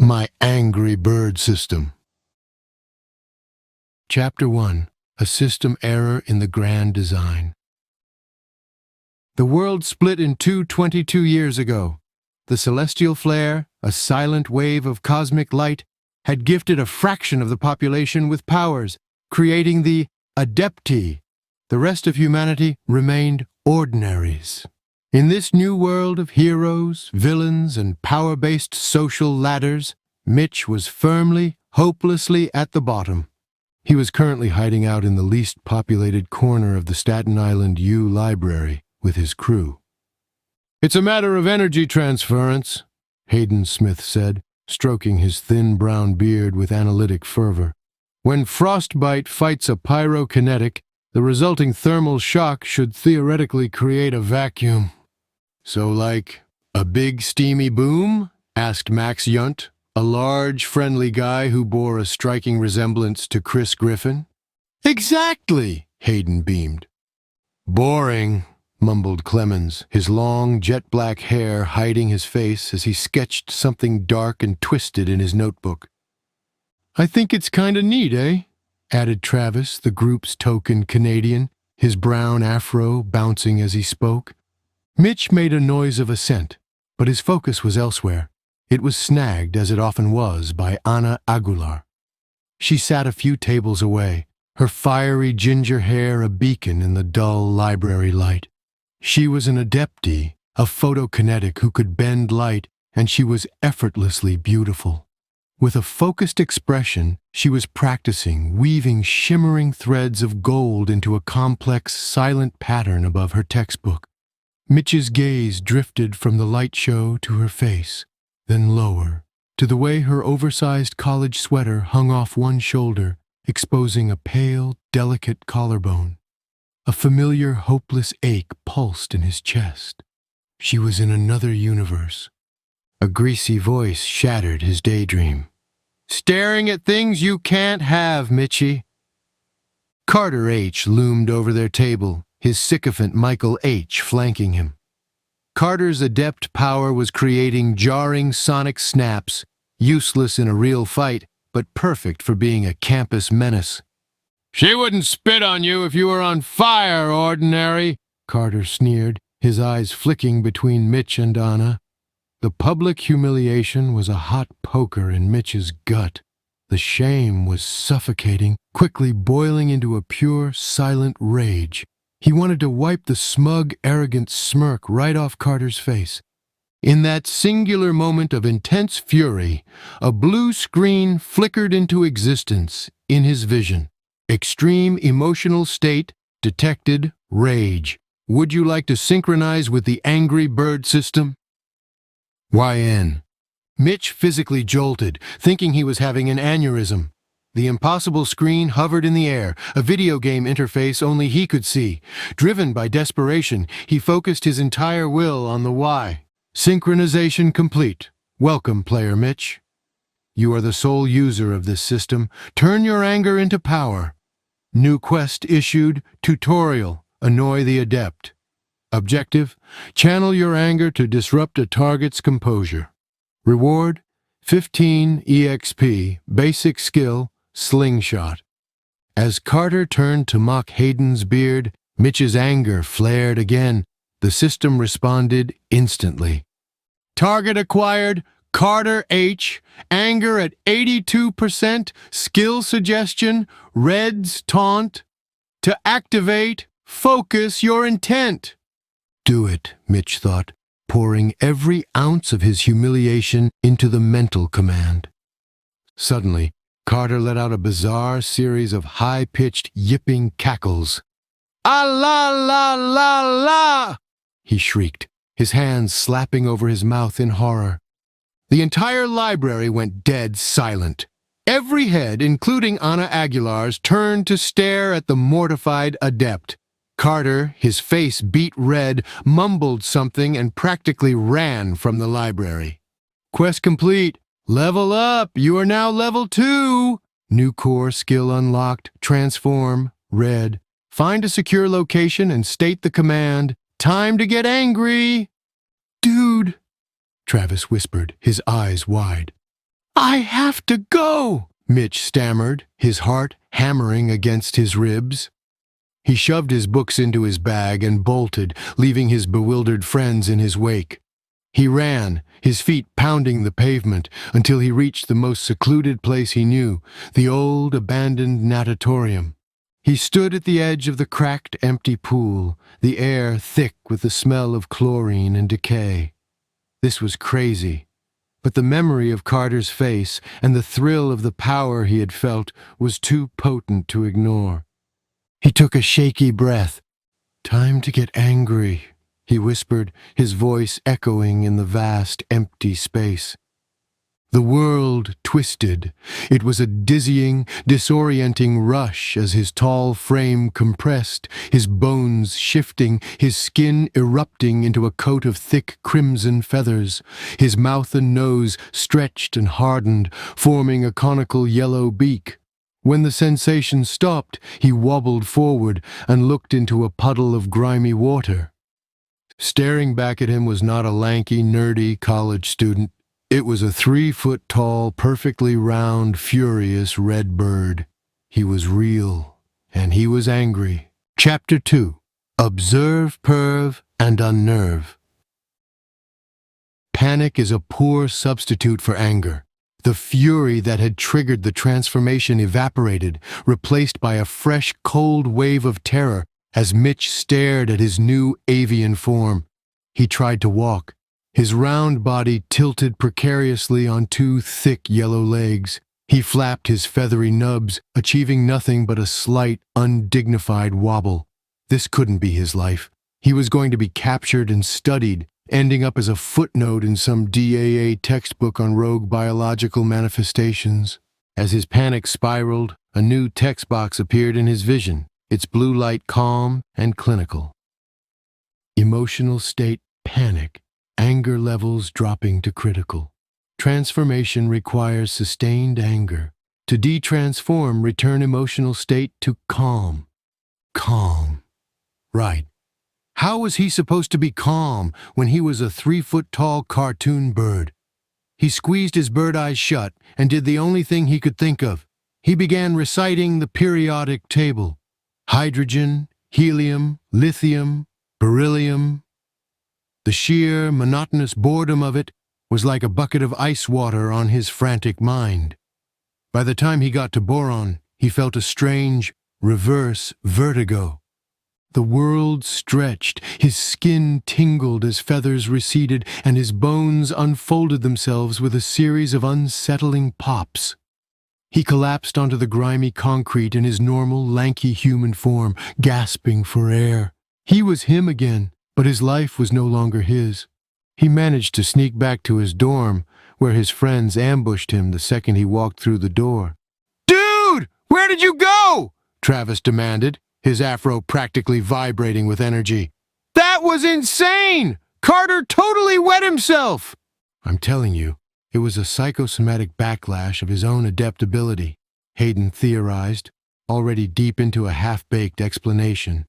My angry bird system. Chapter 1. A system error in the grand design. The world split in two 22 years ago. The celestial flare, a silent wave of cosmic light, had gifted a fraction of the population with powers, creating the Adepti. The rest of humanity remained ordinaries. In this new world of heroes, villains, and power-based social ladders, Mitch was firmly, hopelessly at the bottom. He was currently hiding out in the least populated corner of the Staten Island U Library with his crew. "It's a matter of energy transference," Hayden Smith said, stroking his thin brown beard with analytic fervor. "When frostbite fights a pyrokinetic, the resulting thermal shock should theoretically create a vacuum." "So like a big steamy boom?" asked Max Yunt, a large, friendly guy who bore a striking resemblance to Chris Griffin. "Exactly," Hayden beamed. "Boring," mumbled Clemens, his long, jet-black hair hiding his face as he sketched something dark and twisted in his notebook. "I think it's kinda neat, eh?" added Travis, the group's token Canadian, his brown afro bouncing as he spoke. Mitch made a noise of assent, but his focus was elsewhere. It was snagged, as it often was, by Ana Aguilar. She sat a few tables away, her fiery ginger hair a beacon in the dull library light. She was an adepti, a photokinetic who could bend light, and she was effortlessly beautiful. With a focused expression, she was practicing, weaving shimmering threads of gold into a complex, silent pattern above her textbook. Mitch's gaze drifted from the light show to her face, then lower, to the way her oversized college sweater hung off one shoulder, exposing a pale, delicate collarbone. A familiar, hopeless ache pulsed in his chest. She was in another universe. A greasy voice shattered his daydream. "Staring at things you can't have, Mitchie." Carter H. loomed over their table, his sycophant Michael H. flanking him. Carter's adept power was creating jarring sonic snaps, useless in a real fight, but perfect for being a campus menace. "She wouldn't spit on you if you were on fire, ordinary," Carter sneered, his eyes flicking between Mitch and Anna. The public humiliation was a hot poker in Mitch's gut. The shame was suffocating, quickly boiling into a pure, silent rage. He wanted to wipe the smug, arrogant smirk right off Carter's face. In that singular moment of intense fury, a blue screen flickered into existence in his vision. Extreme emotional state, detected, rage. Would you like to synchronize with the angry bird system? YN. Mitch physically jolted, thinking he was having an aneurysm. The impossible screen hovered in the air, a video game interface only he could see. Driven by desperation, he focused his entire will on the Y. Synchronization complete. Welcome, player Mitch. You are the sole user of this system. Turn your anger into power. New quest issued. Tutorial. Annoy the adept. Objective. Channel your anger to disrupt a target's composure. Reward. 15 EXP. Basic skill. Slingshot. As Carter turned to mock Hayden's beard, Mitch's anger flared again. The system responded instantly. Target acquired, Carter H. Anger at 82%. Skill suggestion, Red's taunt. To activate, focus your intent. Do it, Mitch thought, pouring every ounce of his humiliation into the mental command. Suddenly, Carter let out a bizarre series of high-pitched, yipping cackles. "Ah la la la la!" he shrieked, his hands slapping over his mouth in horror. The entire library went dead silent. Every head, including Ana Aguilar's, turned to stare at the mortified adept. Carter, his face beet red, mumbled something and practically ran from the library. "Quest complete. Level up! You are now level 2! New core skill unlocked. Transform. Red. Find a secure location and state the command. Time to get angry!" "Dude," Travis whispered, his eyes wide. I have to go, Mitch stammered, his heart hammering against his ribs. He shoved his books into his bag and bolted, leaving his bewildered friends in his wake. He ran, his feet pounding the pavement, until he reached the most secluded place he knew, the old abandoned natatorium. He stood at the edge of the cracked, empty pool, the air thick with the smell of chlorine and decay. This was crazy, but the memory of Carter's face and the thrill of the power he had felt was too potent to ignore. He took a shaky breath. "Time to get angry," he whispered, his voice echoing in the vast, empty space. The world twisted. It was a dizzying, disorienting rush as his tall frame compressed, his bones shifting, his skin erupting into a coat of thick crimson feathers. His mouth and nose stretched and hardened, forming a conical yellow beak. When the sensation stopped, he wobbled forward and looked into a puddle of grimy water. Staring back at him was not a lanky, nerdy college student. It was a 3-foot-tall, perfectly round, furious red bird. He was real, and he was angry. Chapter 2. Observe, Perv, and Unnerve. Panic is a poor substitute for anger. The fury that had triggered the transformation evaporated, replaced by a fresh, cold wave of terror as Mitch stared at his new avian form. He tried to walk. His round body tilted precariously on 2 thick yellow legs. He flapped his feathery nubs, achieving nothing but a slight, undignified wobble. This couldn't be his life. He was going to be captured and studied, ending up as a footnote in some DAA textbook on rogue biological manifestations. As his panic spiraled, a new text box appeared in his vision, its blue light calm and clinical. Emotional state panic. Anger levels dropping to critical. Transformation requires sustained anger. To de-transform, return emotional state to calm. Calm. Right. How was he supposed to be calm when he was a 3-foot-tall cartoon bird? He squeezed his bird eyes shut and did the only thing he could think of. He began reciting the periodic table. Hydrogen, helium, lithium, beryllium. The sheer, monotonous boredom of it was like a bucket of ice water on his frantic mind. By the time he got to boron, he felt a strange, reverse vertigo. The world stretched, his skin tingled as feathers receded, and his bones unfolded themselves with a series of unsettling pops. He collapsed onto the grimy concrete in his normal, lanky human form, gasping for air. He was him again. But his life was no longer his. He managed to sneak back to his dorm, where his friends ambushed him the second he walked through the door. "Dude, where did you go?" Travis demanded, his afro practically vibrating with energy. "That was insane! Carter totally wet himself!" "I'm telling you, it was a psychosomatic backlash of his own adept ability," Hayden theorized, already deep into a half-baked explanation.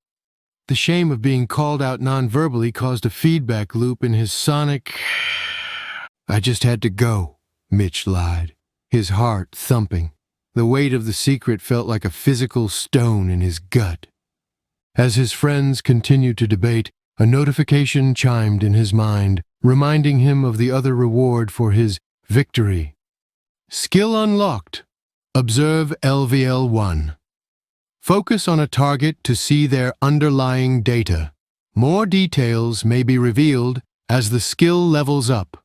The shame of being called out non-verbally caused a feedback loop in his sonic... "I just had to go," Mitch lied, his heart thumping. The weight of the secret felt like a physical stone in his gut. As his friends continued to debate, a notification chimed in his mind, reminding him of the other reward for his victory. Skill unlocked. Observe LVL1. Focus on a target to see their underlying data. More details may be revealed as the skill levels up.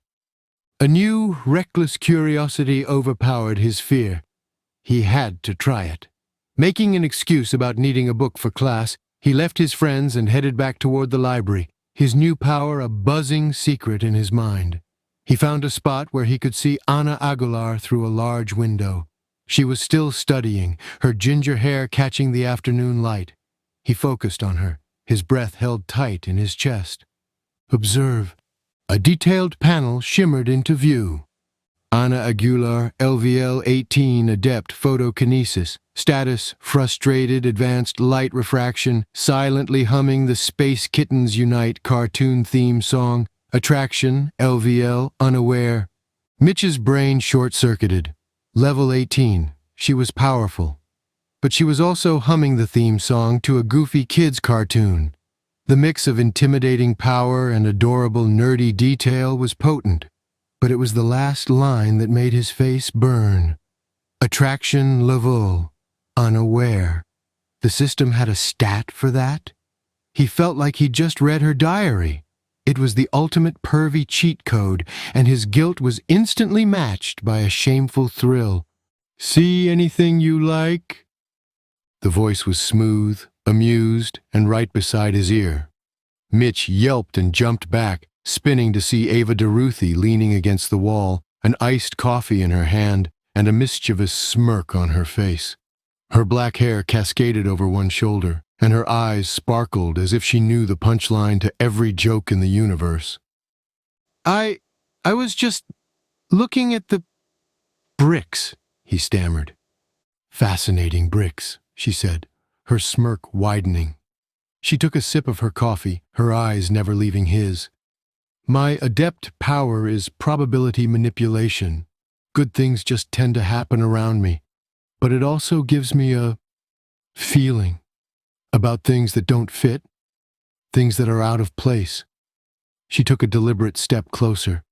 A new, reckless curiosity overpowered his fear. He had to try it. Making an excuse about needing a book for class, he left his friends and headed back toward the library, his new power a buzzing secret in his mind. He found a spot where he could see Ana Aguilar through a large window. She was still studying, her ginger hair catching the afternoon light. He focused on her, his breath held tight in his chest. Observe. A detailed panel shimmered into view. Ana Aguilar, LVL 18 Adept Photokinesis. Status, frustrated, advanced light refraction, silently humming the Space Kittens Unite cartoon theme song. Attraction, LVL, unaware. Mitch's brain short-circuited. Level 18. She was powerful. But she was also humming the theme song to a goofy kids' cartoon. The mix of intimidating power and adorable nerdy detail was potent, but it was the last line that made his face burn. Attraction level. Unaware. The system had a stat for that? He felt like he'd just read her diary. It was the ultimate pervy cheat code, and his guilt was instantly matched by a shameful thrill. See anything you like? The voice was smooth, amused, and right beside his ear. Mitch yelped and jumped back, spinning to see Ava DeRuthie leaning against the wall, an iced coffee in her hand, and a mischievous smirk on her face. Her black hair cascaded over one shoulder, and her eyes sparkled as if she knew the punchline to every joke in the universe. I was just looking at the bricks, he stammered. Fascinating bricks, she said, her smirk widening. She took a sip of her coffee, her eyes never leaving his. My adept power is probability manipulation. Good things just tend to happen around me. But it also gives me a feeling about things that don't fit, things that are out of place. She took a deliberate step closer.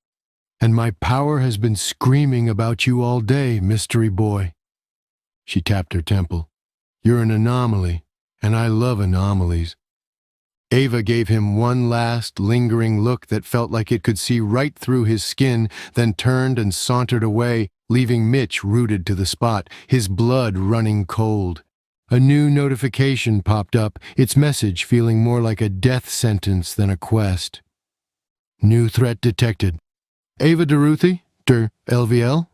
And my power has been screaming about you all day, mystery boy. She tapped her temple. You're an anomaly, and I love anomalies. Ava gave him one last, lingering look that felt like it could see right through his skin, then turned and sauntered away, leaving Mitch rooted to the spot, his blood running cold. A new notification popped up, its message feeling more like a death sentence than a quest. New threat detected. Ava DeRuthie, LVL,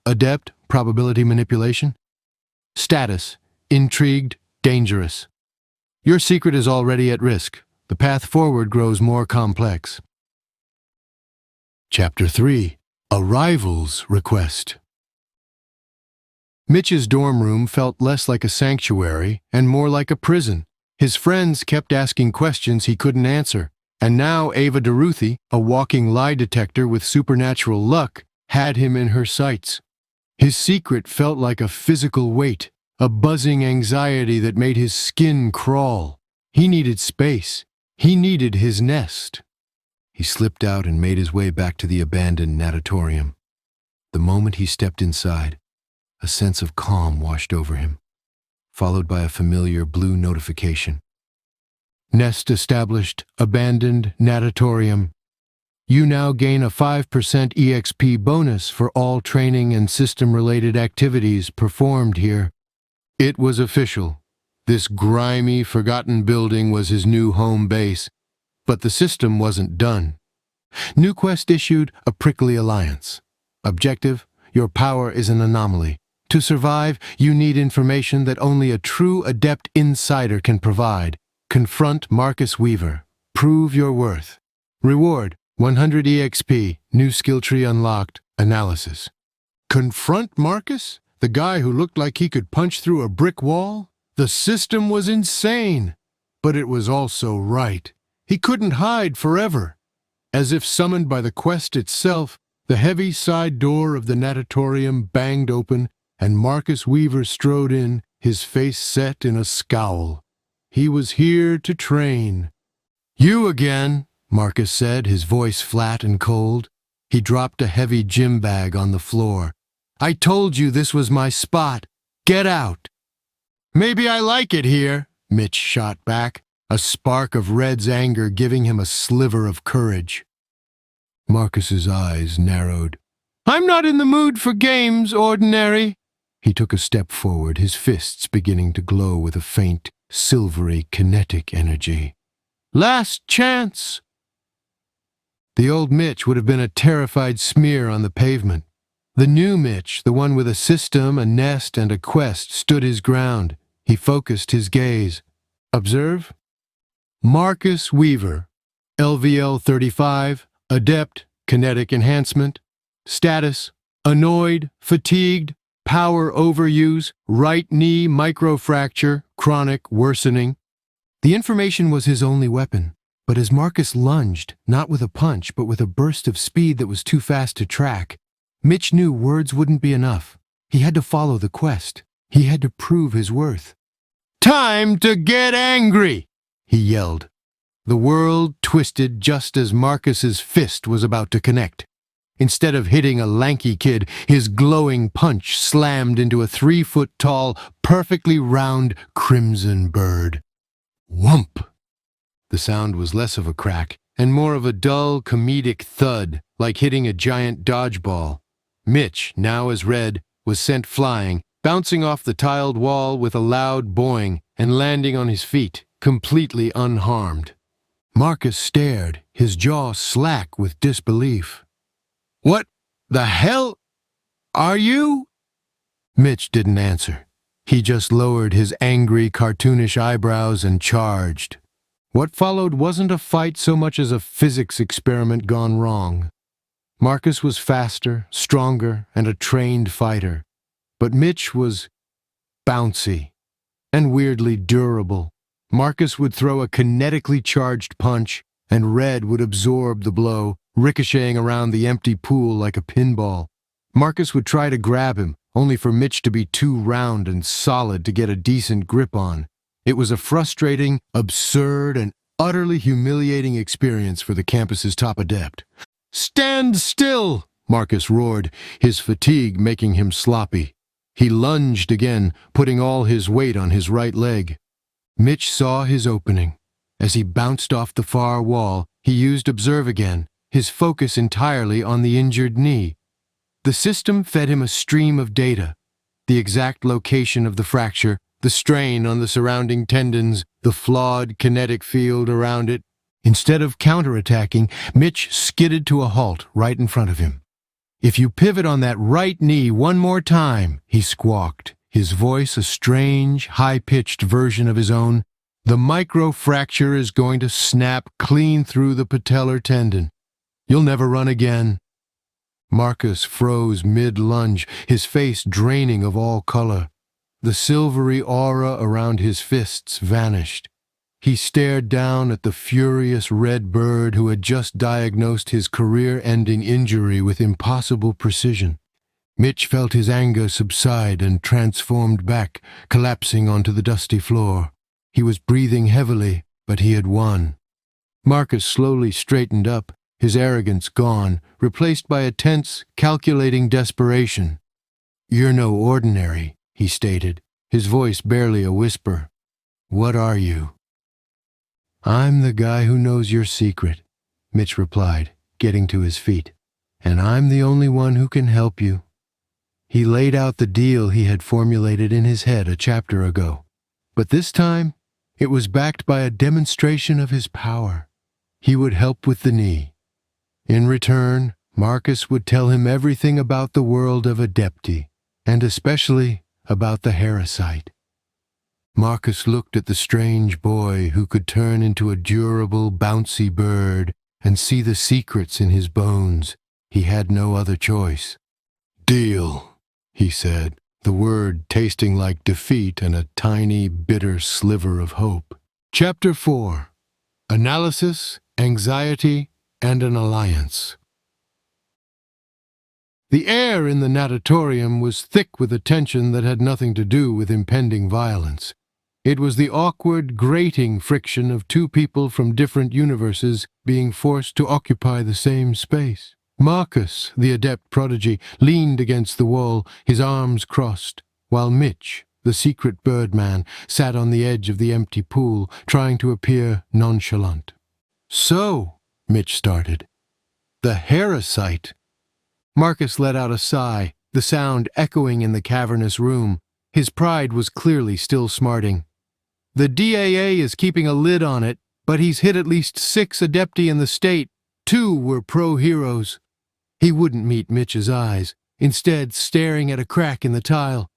adept, probability manipulation. Status, intrigued, dangerous. Your secret is already at risk. The path forward grows more complex. Chapter 3. Arrival's Request. Mitch's dorm room felt less like a sanctuary and more like a prison. His friends kept asking questions he couldn't answer, and now Ava DeRuthie, a walking lie detector with supernatural luck, had him in her sights. His secret felt like a physical weight, a buzzing anxiety that made his skin crawl. He needed space. He needed his nest. He slipped out and made his way back to the abandoned natatorium. The moment he stepped inside, a sense of calm washed over him, followed by a familiar blue notification. Nest established, abandoned natatorium. You now gain a 5% EXP bonus for all training and system-related activities performed here. It was official. This grimy, forgotten building was his new home base, but the system wasn't done. New Quest issued a prickly alliance. Objective: your power is an anomaly. To survive, you need information that only a true adept insider can provide. Confront Marcus Weaver. Prove your worth. Reward: 100 EXP. New skill tree unlocked. Analysis. Confront Marcus? The guy who looked like he could punch through a brick wall? The system was insane, but it was also right. He couldn't hide forever. As if summoned by the quest itself, the heavy side door of the natatorium banged open, and Marcus Weaver strode in, his face set in a scowl. He was here to train. You again, Marcus said, his voice flat and cold. He dropped a heavy gym bag on the floor. I told you this was my spot. Get out. Maybe I like it here, Mitch shot back, a spark of Red's anger giving him a sliver of courage. Marcus's eyes narrowed. I'm not in the mood for games, Ordinary. He took a step forward, his fists beginning to glow with a faint, silvery, kinetic energy. Last chance! The old Mitch would have been a terrified smear on the pavement. The new Mitch, the one with a system, a nest, and a quest, stood his ground. He focused his gaze. Observe. Marcus Weaver, LVL 35, adept, kinetic enhancement. Status: annoyed, fatigued, power overuse, right knee microfracture, chronic worsening. The information was his only weapon, but as Marcus lunged, not with a punch but with a burst of speed that was too fast to track, Mitch knew words wouldn't be enough. He had to follow the quest. He had to prove his worth. "Time to get angry!" he yelled. The world twisted just as Marcus's fist was about to connect. Instead of hitting a lanky kid, his glowing punch slammed into a 3-foot-tall, perfectly round crimson bird. Whump! The sound was less of a crack and more of a dull, comedic thud, like hitting a giant dodgeball. Mitch, now as red, was sent flying, bouncing off the tiled wall with a loud boing and landing on his feet, completely unharmed. Marcus stared, his jaw slack with disbelief. "What the hell are you?" Mitch didn't answer. He just lowered his angry, cartoonish eyebrows and charged. What followed wasn't a fight so much as a physics experiment gone wrong. Marcus was faster, stronger, and a trained fighter. But Mitch was bouncy and weirdly durable. Marcus would throw a kinetically charged punch, and Red would absorb the blow, ricocheting around the empty pool like a pinball. Marcus would try to grab him, only for Mitch to be too round and solid to get a decent grip on. It was a frustrating, absurd, and utterly humiliating experience for the campus's top adept. "Stand still!" Marcus roared, his fatigue making him sloppy. He lunged again, putting all his weight on his right leg. Mitch saw his opening. As he bounced off the far wall, he used Observe again, his focus entirely on the injured knee. The system fed him a stream of data: the exact location of the fracture, the strain on the surrounding tendons, the flawed kinetic field around it. Instead of counterattacking, Mitch skidded to a halt right in front of him. "If you pivot on that right knee one more time," he squawked, his voice a strange, high-pitched version of his own, "the microfracture is going to snap clean through the patellar tendon. You'll never run again." Marcus froze mid-lunge, his face draining of all color. The silvery aura around his fists vanished. He stared down at the furious red bird who had just diagnosed his career-ending injury with impossible precision. Mitch felt his anger subside and transformed back, collapsing onto the dusty floor. He was breathing heavily, but he had won. Marcus slowly straightened up, his arrogance gone, replaced by a tense, calculating desperation. "You're no ordinary," he stated, his voice barely a whisper. "What are you?" "I'm the guy who knows your secret," Mitch replied, getting to his feet. "And I'm the only one who can help you." He laid out the deal he had formulated in his head a chapter ago. But this time, it was backed by a demonstration of his power. He would help with the knee. In return, Marcus would tell him everything about the world of Adepti, and especially about the Herosite. Marcus looked at the strange boy who could turn into a durable, bouncy bird and see the secrets in his bones. He had no other choice. "Deal," he said, the word tasting like defeat and a tiny, bitter sliver of hope. Chapter 4. Analysis, Anxiety, and an Alliance. The air in the natatorium was thick with a tension that had nothing to do with impending violence. It was the awkward, grating friction of two people from different universes being forced to occupy the same space. Marcus, the adept prodigy, leaned against the wall, his arms crossed, while Mitch, the secret birdman, sat on the edge of the empty pool, trying to appear nonchalant. "So," Mitch started, "the Herosite." Marcus let out a sigh, the sound echoing in the cavernous room. His pride was clearly still smarting. "The DAA is keeping a lid on it, but he's hit at least 6 Adepti in the state. 2 were pro-heroes." He wouldn't meet Mitch's eyes, instead staring at a crack in the tile.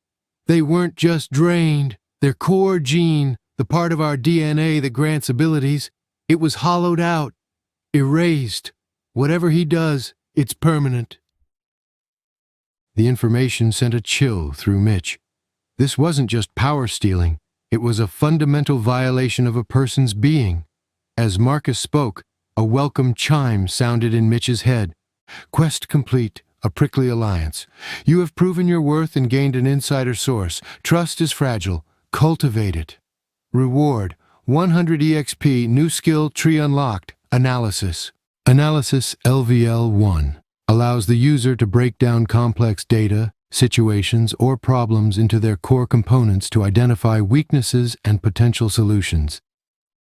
"They weren't just drained. Their core gene, the part of our DNA that grants abilities, it was hollowed out, erased. Whatever he does, it's permanent." The information sent a chill through Mitch. This wasn't just power stealing. It was a fundamental violation of a person's being. As Marcus spoke, a welcome chime sounded in Mitch's head. "Quest complete. a prickly alliance. You have proven your worth and gained an insider source. Trust is fragile. Cultivate it. Reward: 100 EXP, new skill tree unlocked. Analysis. Analysis LVL1 allows the user to break down complex data, situations, or problems into their core components to identify weaknesses and potential solutions.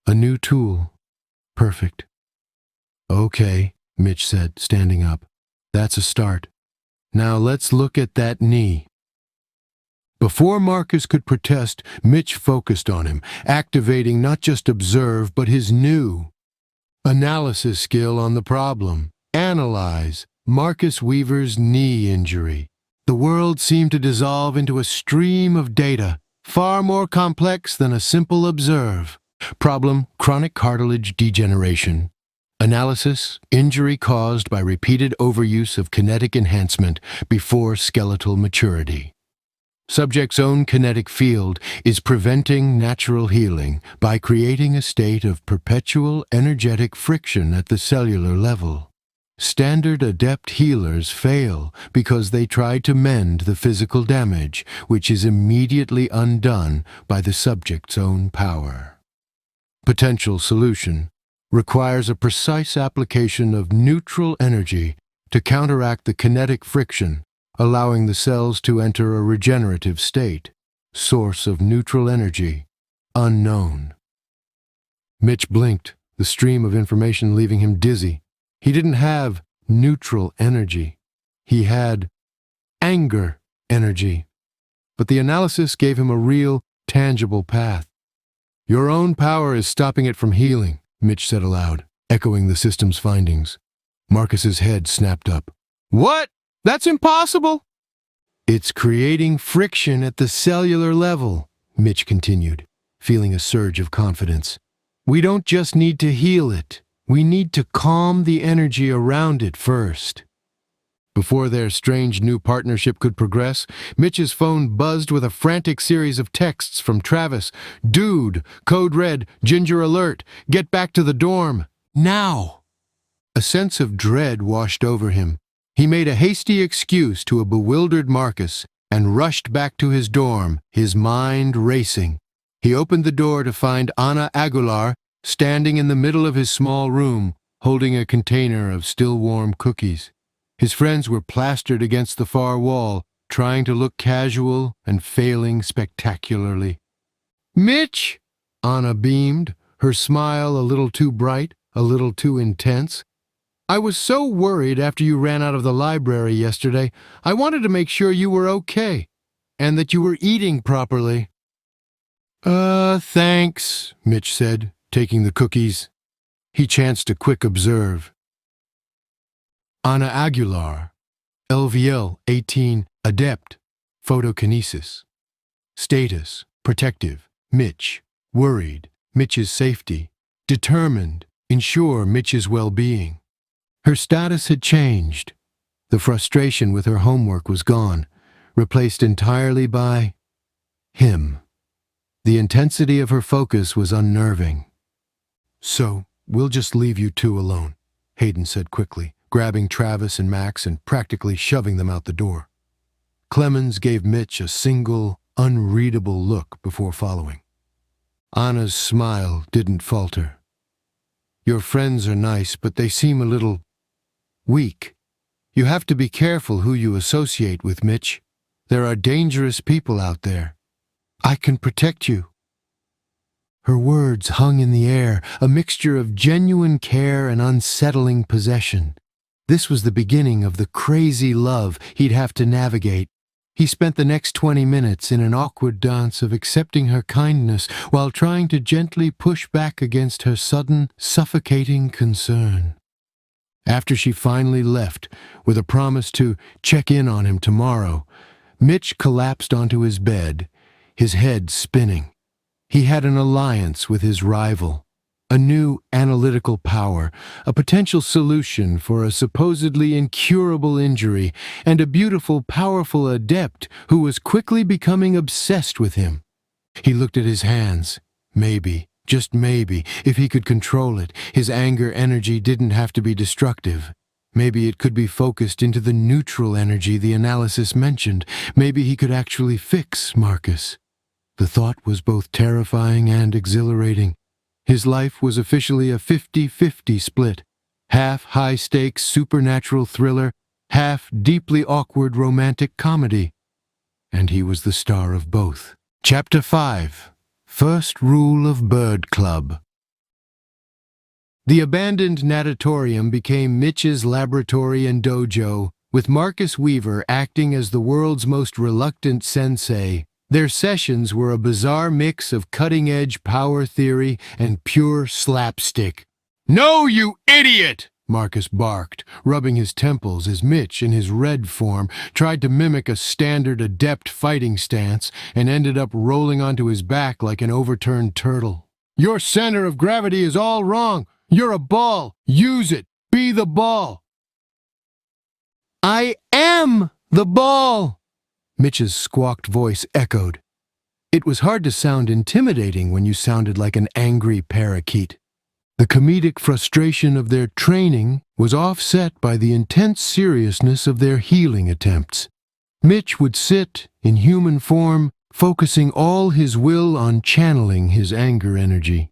A new tool. Perfect. Okay, Mitch said, standing up. That's a start. Now let's look at that knee. Before Marcus could protest, Mitch focused on him, activating not just observe, but his new analysis skill on the problem. Analyze Marcus Weaver's knee injury. The world seemed to dissolve into a stream of data, far more complex than a simple observe. Problem: chronic cartilage degeneration. Analysis: injury caused by repeated overuse of kinetic enhancement before skeletal maturity. Subject's own kinetic field is preventing natural healing by creating a state of perpetual energetic friction at the cellular level. Standard adept healers fail because they try to mend the physical damage, which is immediately undone by the subject's own power. Potential solution: requires a precise application of neutral energy to counteract the kinetic friction, allowing the cells to enter a regenerative state. Source of neutral energy: unknown. Mitch blinked, the stream of information leaving him dizzy. He didn't have neutral energy. He had anger energy. But the analysis gave him a real, tangible path. Your own power is stopping it from healing, Mitch said aloud, echoing the system's findings. Marcus's head snapped up. What? That's impossible! It's creating friction at the cellular level, Mitch continued, feeling a surge of confidence. We don't just need to heal it. We need to calm the energy around it first. Before their strange new partnership could progress, Mitch's phone buzzed with a frantic series of texts from Travis. Dude, code red, ginger alert, get back to the dorm, now! A sense of dread washed over him. He made a hasty excuse to a bewildered Marcus and rushed back to his dorm, his mind racing. He opened the door to find Ana Aguilar standing in the middle of his small room, holding a container of still-warm cookies. His friends were plastered against the far wall, trying to look casual and failing spectacularly. Mitch! Ana beamed, her smile a little too bright, a little too intense. I was so worried after you ran out of the library yesterday. I wanted to make sure you were okay, and that you were eating properly. Thanks, Mitch said, taking the cookies. He chanced a quick observe. Ana Aguilar, LVL 18, adept, photokinesis. Status: protective, Mitch. Worried, Mitch's safety. Determined, ensure Mitch's well-being. Her status had changed. The frustration with her homework was gone, replaced entirely by him. The intensity of her focus was unnerving. So, we'll just leave you two alone, Hayden said quickly, grabbing Travis and Max and practically shoving them out the door. Clemens gave Mitch a single, unreadable look before following. Anna's smile didn't falter. Your friends are nice, but they seem a little weak. You have to be careful who you associate with, Mitch. There are dangerous people out there. I can protect you. Her words hung in the air, a mixture of genuine care and unsettling possession. This was the beginning of the crazy love he'd have to navigate. He spent the next 20 minutes in an awkward dance of accepting her kindness while trying to gently push back against her sudden, suffocating concern. After she finally left, with a promise to check in on him tomorrow, Mitch collapsed onto his bed, his head spinning. He had an alliance with his rival, a new analytical power, a potential solution for a supposedly incurable injury, and a beautiful, powerful adept who was quickly becoming obsessed with him. He looked at his hands. Maybe, just maybe, if he could control it, his anger energy didn't have to be destructive. Maybe it could be focused into the neutral energy the analysis mentioned. Maybe he could actually fix Marcus. The thought was both terrifying and exhilarating. His life was officially a 50-50 split. Half high-stakes supernatural thriller, half deeply awkward romantic comedy. And he was the star of both. Chapter 5. First Rule of Bird Club. The abandoned natatorium became Mitch's laboratory and dojo, with Marcus Weaver acting as the world's most reluctant sensei. Their sessions were a bizarre mix of cutting-edge power theory and pure slapstick. "No, you idiot!" Marcus barked, rubbing his temples as Mitch, in his red form, tried to mimic a standard adept fighting stance and ended up rolling onto his back like an overturned turtle. "Your center of gravity is all wrong. You're a ball. Use it. Be the ball." "I am the ball!" Mitch's squawked voice echoed. It was hard to sound intimidating when you sounded like an angry parakeet. The comedic frustration of their training was offset by the intense seriousness of their healing attempts. Mitch would sit, in human form, focusing all his will on channeling his anger energy.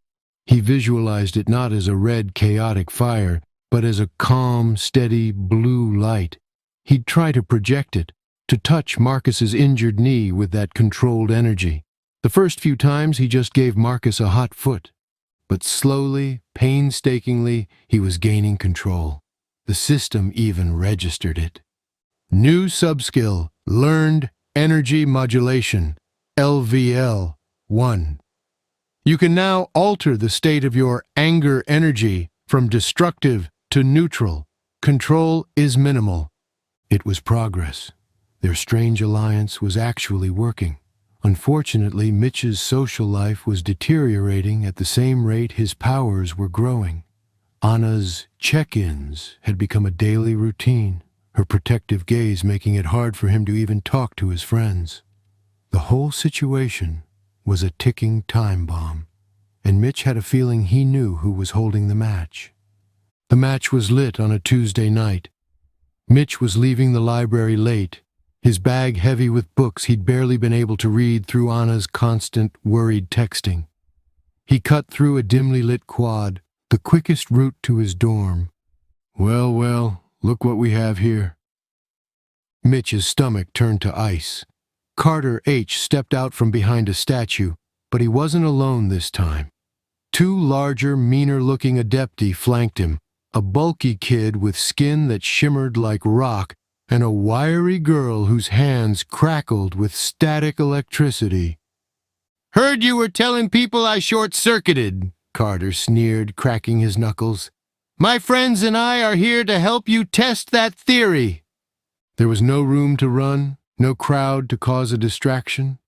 He visualized it not as a red, chaotic fire, but as a calm, steady, blue light. He'd try to project it, to touch Marcus's injured knee with that controlled energy. The first few times he just gave Marcus a hot foot. But slowly, painstakingly, he was gaining control. The system even registered it. New subskill, Learned Energy Modulation, LVL 1. You can now alter the state of your anger energy from destructive to neutral. Control is minimal. It was progress. Their strange alliance was actually working. Unfortunately, Mitch's social life was deteriorating at the same rate his powers were growing. Anna's check-ins had become a daily routine, her protective gaze making it hard for him to even talk to his friends. The whole situation was a ticking time bomb, and Mitch had a feeling he knew who was holding the match. The match was lit on a Tuesday night. Mitch was leaving the library late, his bag heavy with books he'd barely been able to read through Anna's constant, worried texting. He cut through a dimly lit quad, the quickest route to his dorm. Well, well, look what we have here. Mitch's stomach turned to ice. Carter H. stepped out from behind a statue, but he wasn't alone this time. Two larger, meaner-looking adepti flanked him, a bulky kid with skin that shimmered like rock, and a wiry girl whose hands crackled with static electricity. "Heard you were telling people I short-circuited," Carter sneered, cracking his knuckles. "My friends and I are here to help you test that theory." There was no room to run, no crowd to cause a distraction.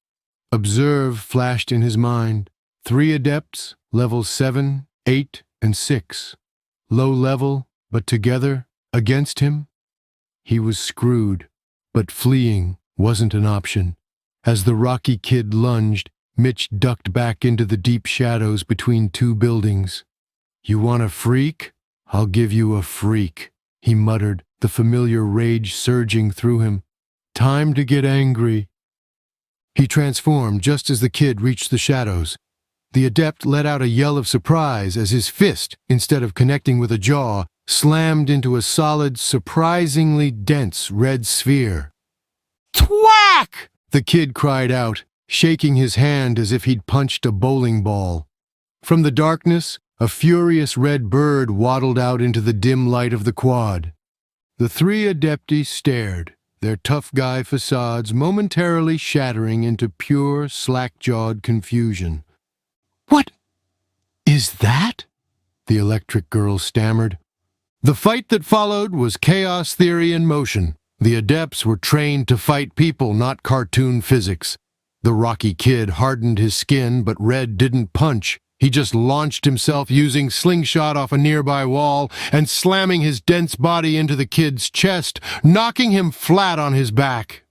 Observe flashed in his mind. 3 adepts, levels 7, 8, and 6. Low level, but together, against him. He was screwed, but fleeing wasn't an option. As the rocky kid lunged, Mitch ducked back into the deep shadows between 2 buildings. "You want a freak? I'll give you a freak," he muttered, the familiar rage surging through him. "Time to get angry." He transformed just as the kid reached the shadows. The adept let out a yell of surprise as his fist, instead of connecting with a jaw, slammed into a solid, surprisingly dense red sphere. "Thwack!" the kid cried out, shaking his hand as if he'd punched a bowling ball. From the darkness, a furious red bird waddled out into the dim light of the quad. The 3 adepti stared, their tough guy facades momentarily shattering into pure, slack-jawed confusion. "What is that?" the electric girl stammered. The fight that followed was chaos theory in motion. The adepts were trained to fight people, not cartoon physics. The rocky kid hardened his skin, but Red didn't punch. He just launched himself using slingshot off a nearby wall and slamming his dense body into the kid's chest, knocking him flat on his back.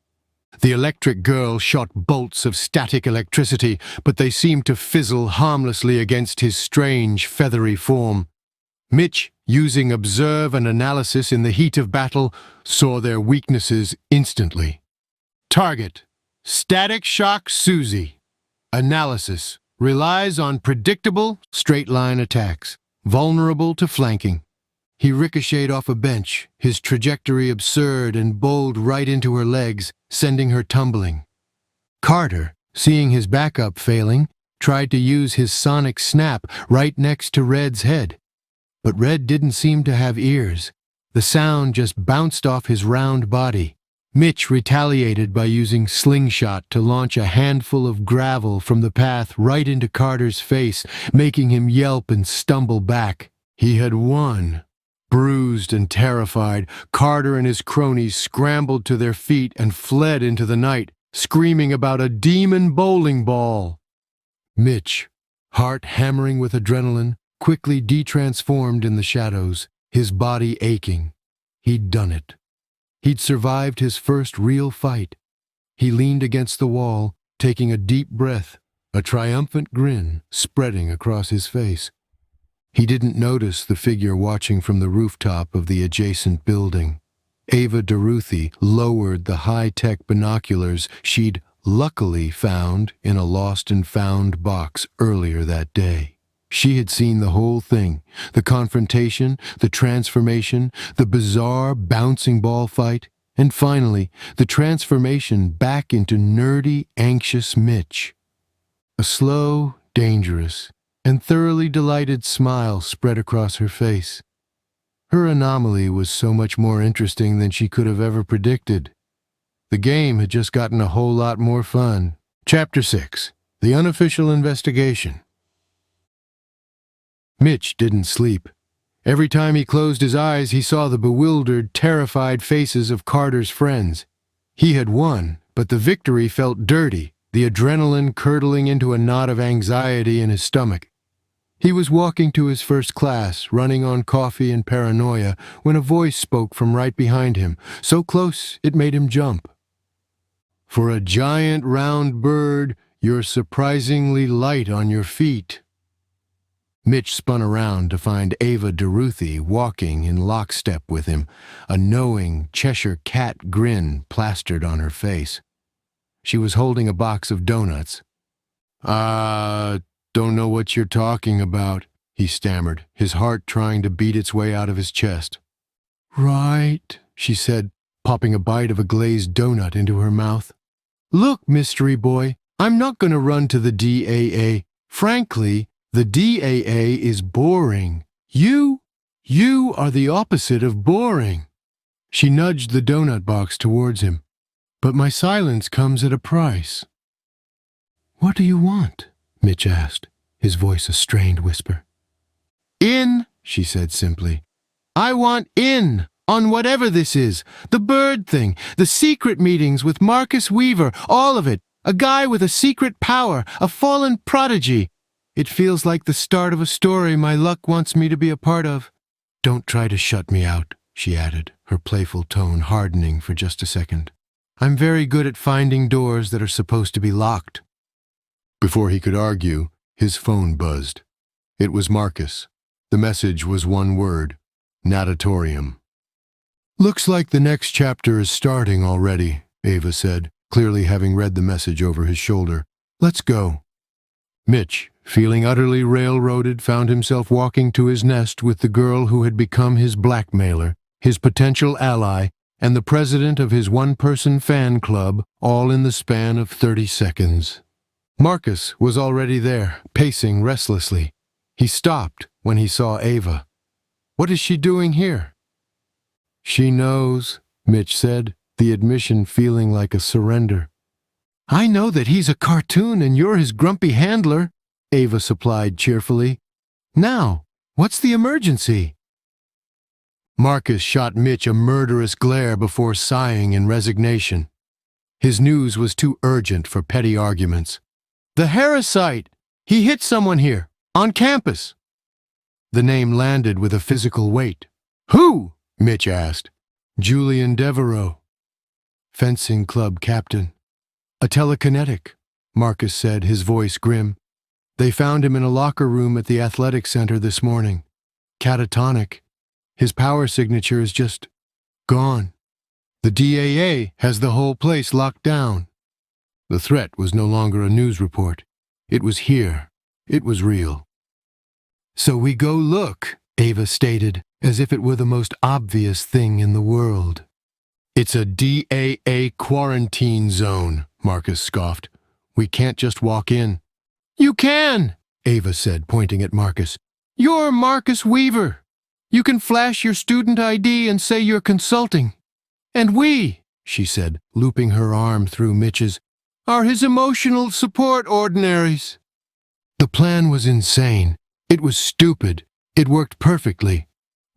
The electric girl shot bolts of static electricity, but they seemed to fizzle harmlessly against his strange, feathery form. Mitch using observe and analysis in the heat of battle, saw their weaknesses instantly. Target: Static Shock Susie. Analysis: relies on predictable, straight-line attacks, vulnerable to flanking. He ricocheted off a bench, his trajectory absurd and bowled right into her legs, sending her tumbling. Carter, seeing his backup failing, tried to use his sonic snap right next to Red's head. But Red didn't seem to have ears. The sound just bounced off his round body. Mitch retaliated by using Slingshot to launch a handful of gravel from the path right into Carter's face, making him yelp and stumble back. He had won. Bruised and terrified, Carter and his cronies scrambled to their feet and fled into the night, screaming about a demon bowling ball. Mitch, heart hammering with adrenaline, quickly detransformed in the shadows, his body aching. He'd done it. He'd survived his first real fight. He leaned against the wall, taking a deep breath, a triumphant grin spreading across his face. He didn't notice the figure watching from the rooftop of the adjacent building. Ava DeRuthi lowered the high-tech binoculars she'd luckily found in a lost-and-found box earlier that day. She had seen the whole thing, the confrontation, the transformation, the bizarre bouncing ball fight, and finally, the transformation back into nerdy, anxious Mitch. A slow, dangerous, and thoroughly delighted smile spread across her face. Her anomaly was so much more interesting than she could have ever predicted. The game had just gotten a whole lot more fun. Chapter 6. The Unofficial Investigation. Mitch didn't sleep. Every time he closed his eyes, he saw the bewildered, terrified faces of Carter's friends. He had won, but the victory felt dirty, the adrenaline curdling into a knot of anxiety in his stomach. He was walking to his first class, running on coffee and paranoia, when a voice spoke from right behind him, so close it made him jump. "For a giant round bird, you're surprisingly light on your feet." Mitch spun around to find Ava DeRuthi walking in lockstep with him, a knowing Cheshire cat grin plastered on her face. She was holding a box of donuts. Don't know what you're talking about," he stammered, his heart trying to beat its way out of his chest. "Right," she said, popping a bite of a glazed donut into her mouth. "Look, mystery boy, I'm not going to run to the DAA. Frankly, the DAA is boring. You are the opposite of boring." She nudged the donut box towards him. "But my silence comes at a price." "What do you want?" Mitch asked, his voice a strained whisper. "In," she said simply. "I want in on whatever this is. The bird thing, the secret meetings with Marcus Weaver, all of it. A guy with a secret power, a fallen prodigy. It feels like the start of a story my luck wants me to be a part of." "Don't try to shut me out," she added, her playful tone hardening for just a second. "I'm very good at finding doors that are supposed to be locked." Before he could argue, his phone buzzed. It was Marcus. The message was one word: natatorium. "Looks like the next chapter is starting already," Ava said, clearly having read the message over his shoulder. "Let's go." Mitch, feeling utterly railroaded, found himself walking to his nest with the girl who had become his blackmailer, his potential ally, and the president of his one-person fan club, all in the span of 30 seconds. Marcus was already there, pacing restlessly. He stopped when he saw Ava. "What is she doing here?" "She knows," Mitch said, the admission feeling like a surrender. "I know that he's a cartoon and you're his grumpy handler," Ava supplied cheerfully. "Now, what's the emergency?" Marcus shot Mitch a murderous glare before sighing in resignation. His news was too urgent for petty arguments. "The Harrisite! He hit someone here, on campus!" The name landed with a physical weight. "Who?" Mitch asked. "Julian Devereaux, fencing club captain." "A telekinetic," Marcus said, his voice grim. "They found him in a locker room at the athletic center this morning. Catatonic. His power signature is just gone. The DAA has the whole place locked down. The threat was no longer a news report. It was here. It was real. So we go look, Ava stated, as if it were the most obvious thing in the world. It's a DAA quarantine zone, Marcus scoffed. We can't just walk in. You can, Ava said, pointing at Marcus. You're Marcus Weaver. You can flash your student ID and say you're consulting. And we, she said, looping her arm through Mitch's, are his emotional support ordinaries. The plan was insane. It was stupid. It worked perfectly.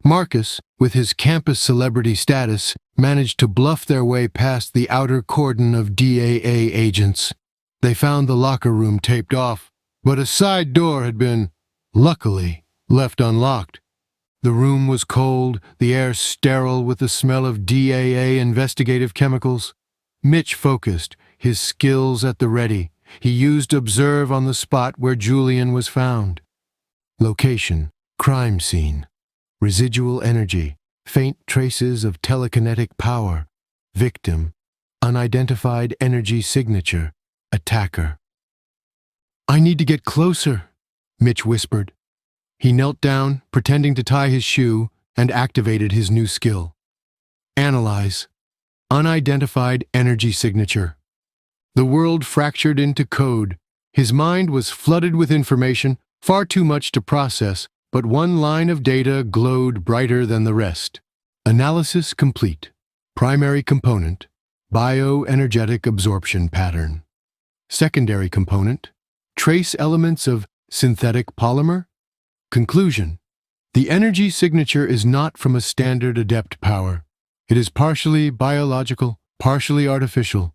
Marcus, with his campus celebrity status, managed to bluff their way past the outer cordon of DAA agents. They found the locker room taped off, but a side door had been, luckily, left unlocked. The room was cold, the air sterile with the smell of DAA investigative chemicals. Mitch focused, his skills at the ready. He used Observe on the spot where Julian was found. Location, crime scene. Residual energy, faint traces of telekinetic power. Victim, unidentified energy signature. Attacker. I need to get closer, Mitch whispered. He knelt down, pretending to tie his shoe, and activated his new skill. Analyze. Unidentified energy signature. The world fractured into code. His mind was flooded with information, far too much to process, but one line of data glowed brighter than the rest. Analysis complete. Primary component, bioenergetic absorption pattern. Secondary component, trace elements of synthetic polymer. Conclusion, the energy signature is not from a standard adept power. It is partially biological, partially artificial.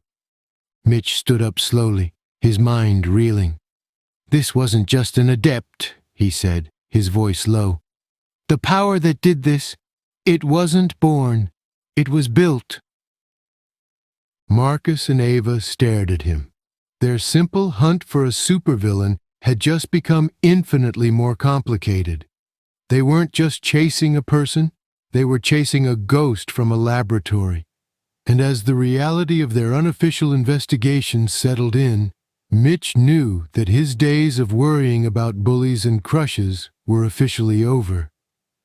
Mitch stood up slowly, his mind reeling. This wasn't just an adept, he said, his voice low. The power that did this, it wasn't born, it was built. Marcus and Ava stared at him. Their simple hunt for a supervillain had just become infinitely more complicated. They weren't just chasing a person, they were chasing a ghost from a laboratory. And as the reality of their unofficial investigation settled in, Mitch knew that his days of worrying about bullies and crushes were officially over.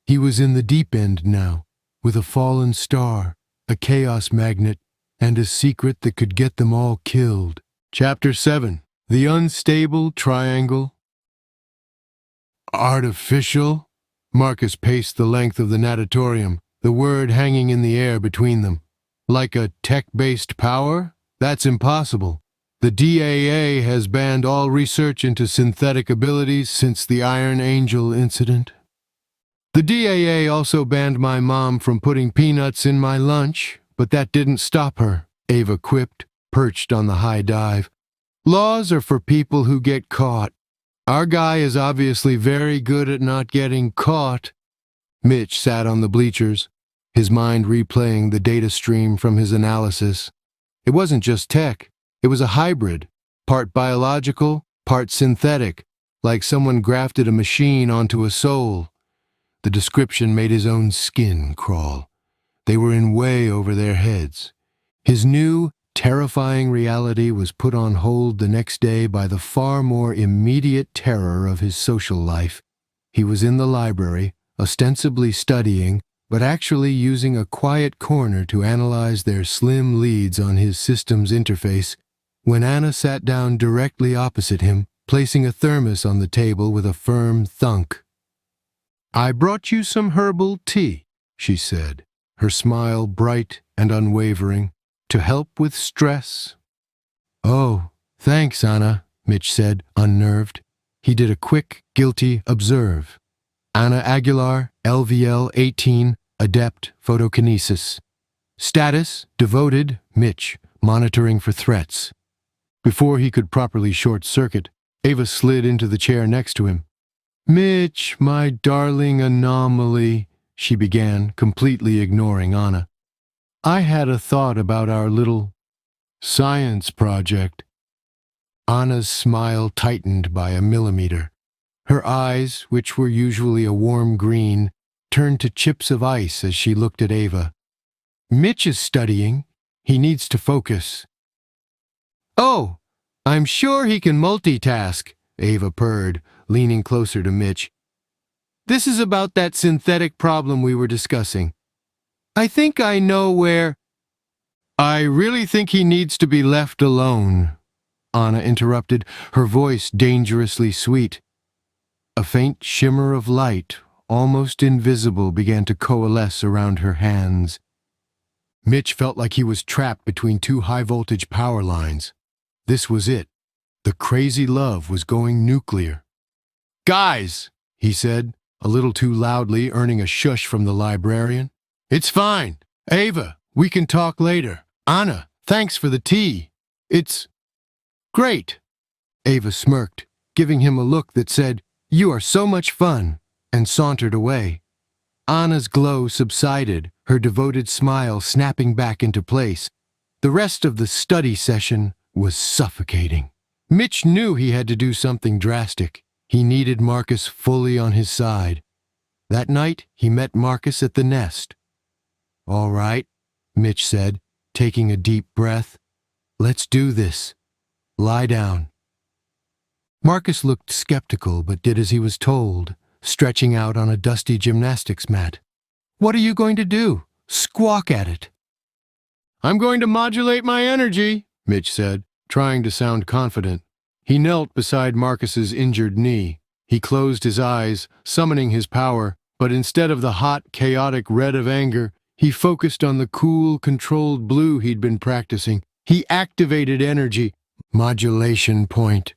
He was in the deep end now, with a fallen star, a chaos magnet, and a secret that could get them all killed. Chapter 7. The Unstable Triangle. Artificial? Marcus paced the length of the natatorium, the word hanging in the air between them. Like a tech-based power? That's impossible. The DAA has banned all research into synthetic abilities since the Iron Angel incident. The DAA also banned my mom from putting peanuts in my lunch, but that didn't stop her, Ava quipped, perched on the high dive. Laws are for people who get caught. Our guy is obviously very good at not getting caught. Mitch sat on the bleachers, his mind replaying the data stream from his analysis. It wasn't just tech. It was a hybrid, part biological, part synthetic, like someone grafted a machine onto a soul. The description made his own skin crawl. They were in way over their heads. His new, terrifying reality was put on hold the next day by the far more immediate terror of his social life. He was in the library, ostensibly studying, but actually using a quiet corner to analyze their slim leads on his system's interface, when Anna sat down directly opposite him, placing a thermos on the table with a firm thunk. I brought you some herbal tea, she said, her smile bright and unwavering, to help with stress. Oh, thanks, Anna, Mitch said, unnerved. He did a quick, guilty observe. Anna Aguilar, LVL 18, adept photokinesis. Status, devoted, Mitch, monitoring for threats. Before he could properly short-circuit, Ava slid into the chair next to him. Mitch, my darling anomaly, she began, completely ignoring Anna. I had a thought about our little science project. Anna's smile tightened by a millimeter. Her eyes, which were usually a warm green, turned to chips of ice as she looked at Ava. Mitch is studying. He needs to focus. Oh, I'm sure he can multitask, Ava purred, leaning closer to Mitch. This is about that synthetic problem we were discussing. I think I know where... I really think he needs to be left alone, Anna interrupted, her voice dangerously sweet. A faint shimmer of light, almost invisible, began to coalesce around her hands. Mitch felt like he was trapped between two high-voltage power lines. This was it. The crazy love was going nuclear. Guys, he said, a little too loudly, earning a shush from the librarian. It's fine. Ava, we can talk later. Anna, thanks for the tea. It's great. Ava smirked, giving him a look that said, You are so much fun, and sauntered away. Anna's glow subsided, her devoted smile snapping back into place. The rest of the study session was suffocating. Mitch knew he had to do something drastic. He needed Marcus fully on his side. That night, he met Marcus at the nest. All right, Mitch said, taking a deep breath. Let's do this. Lie down. Marcus looked skeptical but did as he was told, stretching out on a dusty gymnastics mat. What are you going to do? Squawk at it. I'm going to modulate my energy, Mitch said, trying to sound confident. He knelt beside Marcus's injured knee. He closed his eyes, summoning his power, but instead of the hot, chaotic red of anger, he focused on the cool, controlled blue he'd been practicing. He activated energy. Modulation point.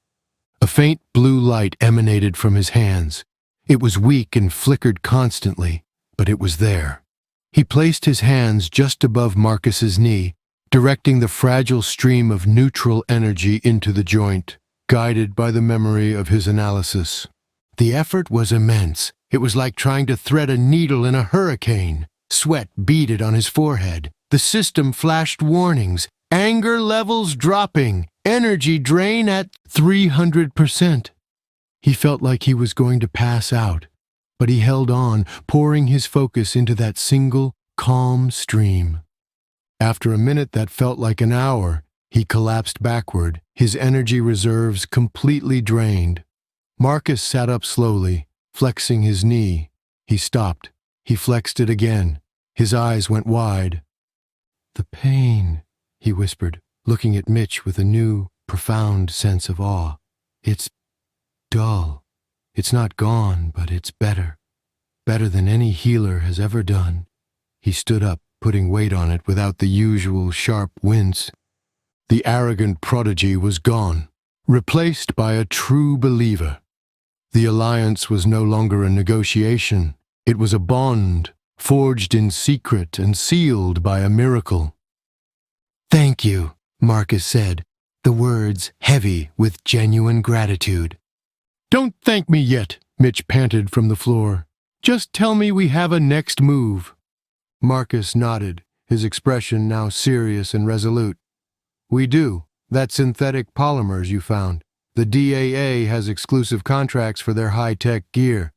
A faint blue light emanated from his hands. It was weak and flickered constantly, but it was there. He placed his hands just above Marcus's knee, directing the fragile stream of neutral energy into the joint, guided by the memory of his analysis. The effort was immense. It was like trying to thread a needle in a hurricane. Sweat beaded on his forehead. The system flashed warnings. Anger levels dropping. Energy drain at 300%. He felt like he was going to pass out, but he held on, pouring his focus into that single, calm stream. After a minute that felt like an hour, he collapsed backward, his energy reserves completely drained. Marcus sat up slowly, flexing his knee. He stopped. He flexed it again. His eyes went wide. The pain, he whispered, looking at Mitch with a new, profound sense of awe. It's dull. It's not gone, but it's better. Better than any healer has ever done. He stood up, putting weight on it without the usual sharp wince. The arrogant prodigy was gone, replaced by a true believer. The alliance was no longer a negotiation. It was a bond, forged in secret and sealed by a miracle. Thank you, Marcus said, the words heavy with genuine gratitude. Don't thank me yet, Mitch panted from the floor. Just tell me we have a next move. Marcus nodded, his expression now serious and resolute. We do. That synthetic polymers you found. The DAA has exclusive contracts for their high-tech gear.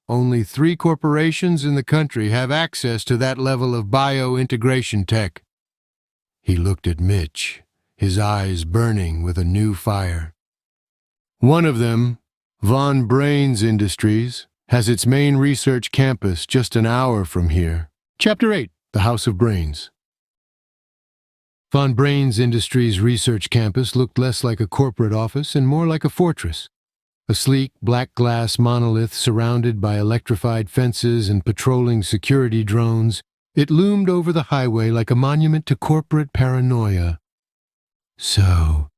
Only 3 corporations in the country have access to that level of bio-integration tech. He looked at Mitch, his eyes burning with a new fire. One of them, Von Brains Industries, has its main research campus just an hour from here. Chapter 8, The House of Brains. Von Brains Industries' research campus looked less like a corporate office and more like a fortress. A sleek, black glass monolith surrounded by electrified fences and patrolling security drones, it loomed over the highway like a monument to corporate paranoia. So,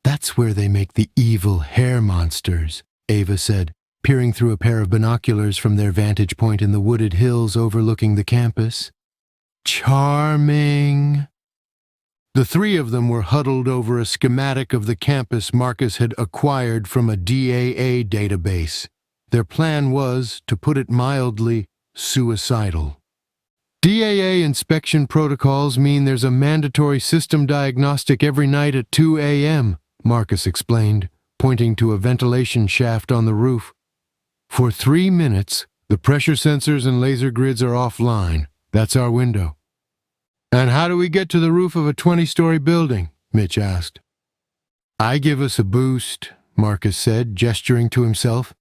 that's where they make the evil hair monsters, Ava said, peering through a pair of binoculars from their vantage point in the wooded hills overlooking the campus. Charming. The 3 of them were huddled over a schematic of the campus Marcus had acquired from a DAA database. Their plan was, to put it mildly, suicidal. DAA inspection protocols mean there's a mandatory system diagnostic every night at 2 a.m., Marcus explained, pointing to a ventilation shaft on the roof. For 3 minutes, The pressure sensors and laser grids are offline. That's our window. And how do we get to the roof of a 20-story building? Mitch asked. I give us a boost, Marcus said, gesturing to himself.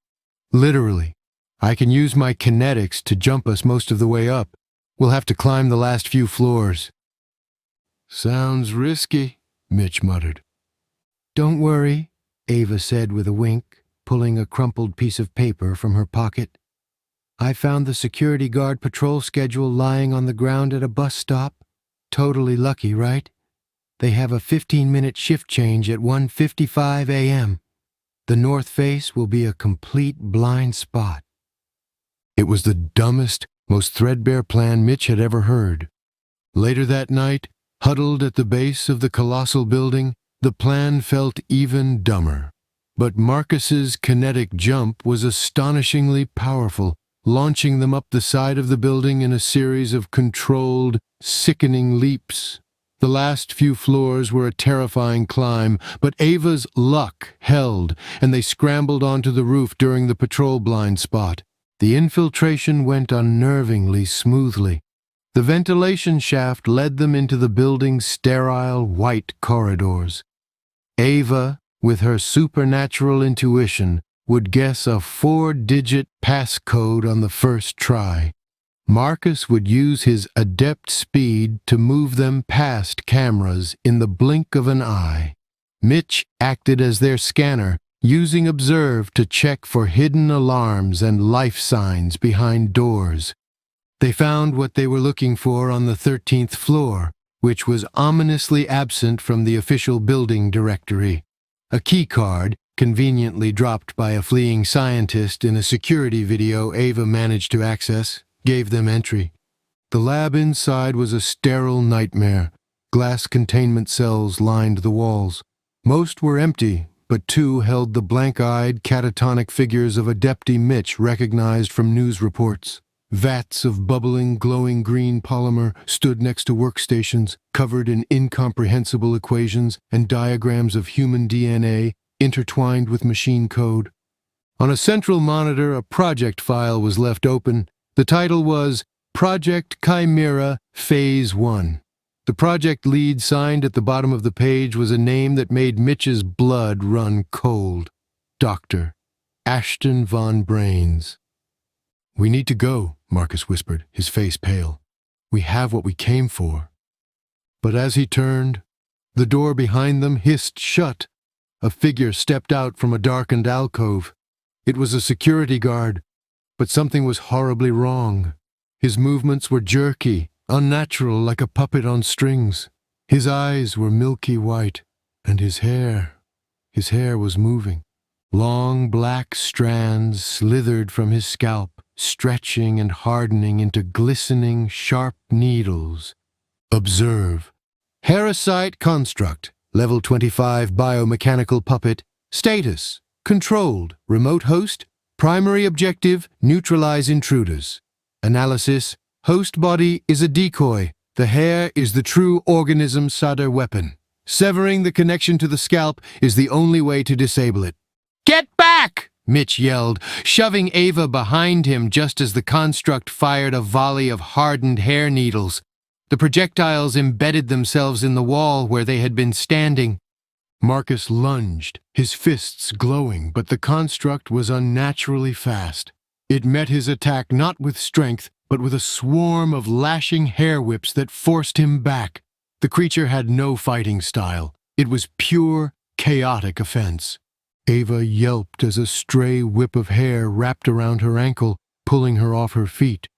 Literally. I can use my kinetics to jump us most of the way up. We'll have to climb the last few floors. Sounds risky, Mitch muttered. Don't worry, Ava said with a wink, pulling a crumpled piece of paper from her pocket. I found the security guard patrol schedule lying on the ground at a bus stop. Totally lucky, right? They have a 15-minute shift change at 1:55 a.m. The north face will be a complete blind spot. It was the dumbest, most threadbare plan Mitch had ever heard. Later that night, huddled at the base of the colossal building, the plan felt even dumber. But Marcus's kinetic jump was astonishingly powerful, launching them up the side of the building in a series of controlled, sickening leaps. The last few floors were a terrifying climb, but Ava's luck held, and they scrambled onto the roof during the patrol blind spot. The infiltration went unnervingly smoothly. The ventilation shaft led them into the building's sterile, white corridors. Ava, with her supernatural intuition, would guess a 4-digit passcode on the first try. Marcus would use his adept speed to move them past cameras in the blink of an eye. Mitch acted as their scanner, using Observe to check for hidden alarms and life signs behind doors. They found what they were looking for on the 13th floor, which was ominously absent from the official building directory. A key card, conveniently dropped by a fleeing scientist in a security video Ava managed to access, gave them entry. The lab inside was a sterile nightmare. Glass containment cells lined the walls. Most were empty, but 2 held the blank-eyed, catatonic figures of Adepti Mitch recognized from news reports. Vats of bubbling, glowing green polymer stood next to workstations covered in incomprehensible equations and diagrams of human DNA intertwined with machine code. On a central monitor, a project file was left open. The title was Project Chimera Phase 1. The project lead signed at the bottom of the page was a name that made Mitch's blood run cold. Dr. Ashton von Brains. We need to go, Marcus whispered, his face pale. We have what we came for. But as he turned, the door behind them hissed shut. A figure stepped out from a darkened alcove. It was a security guard, but something was horribly wrong. His movements were jerky, unnatural, like a puppet on strings. His eyes were milky white, and his hair was moving. Long black strands slithered from his scalp, stretching and hardening into glistening, sharp needles. Observe. Parasite construct, level 25 biomechanical puppet. Status, controlled, remote host. Primary objective, neutralize intruders. Analysis, host body is a decoy. The hair is the true organism Sadr weapon. Severing the connection to the scalp is the only way to disable it. Get back! Mitch yelled, shoving Ava behind him just as the construct fired a volley of hardened hair needles. The projectiles embedded themselves in the wall where they had been standing. Marcus lunged, his fists glowing, but the construct was unnaturally fast. It met his attack not with strength, but with a swarm of lashing hair whips that forced him back. The creature had no fighting style. It was pure, chaotic offense. Ava yelped as a stray whip of hair wrapped around her ankle, pulling her off her feet.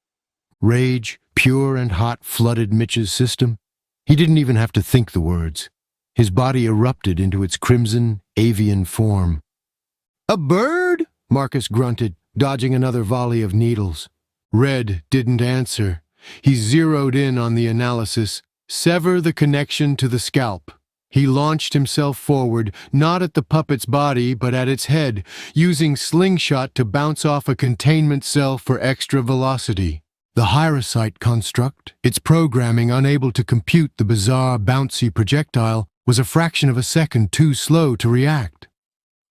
Rage, pure and hot, flooded Mitch's system. He didn't even have to think the words. His body erupted into its crimson, avian form. "A bird?" Marcus grunted, dodging another volley of needles. Red didn't answer. He zeroed in on the analysis. Sever the connection to the scalp. He launched himself forward, not at the puppet's body, but at its head, using slingshot to bounce off a containment cell for extra velocity. The Hyrosite construct, its programming unable to compute the bizarre, bouncy projectile, was a fraction of a second too slow to react.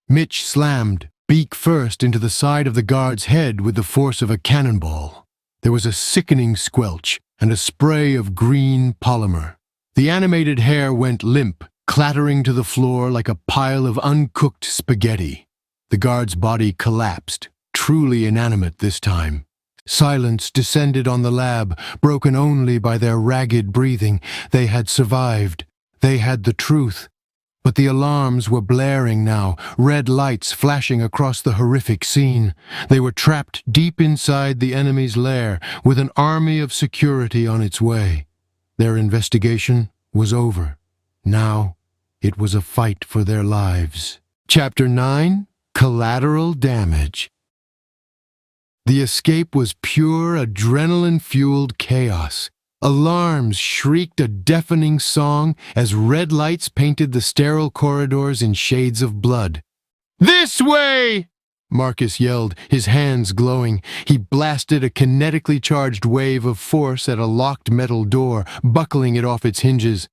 Mitch slammed, beak first into the side of the guard's head with the force of a cannonball. There was a sickening squelch and a spray of green polymer. The animated hair went limp, clattering to the floor like a pile of uncooked spaghetti. The guard's body collapsed, truly inanimate this time. Silence descended on the lab, broken only by their ragged breathing. They had survived. They had the truth. But the alarms were blaring now, red lights flashing across the horrific scene. They were trapped deep inside the enemy's lair, with an army of security on its way. Their investigation was over. Now, it was a fight for their lives. Chapter 9: Collateral Damage. The escape was pure adrenaline-fueled chaos. Alarms shrieked a deafening song as red lights painted the sterile corridors in shades of blood. "This way!" Marcus yelled, his hands glowing. He blasted a kinetically charged wave of force at a locked metal door, buckling it off its hinges.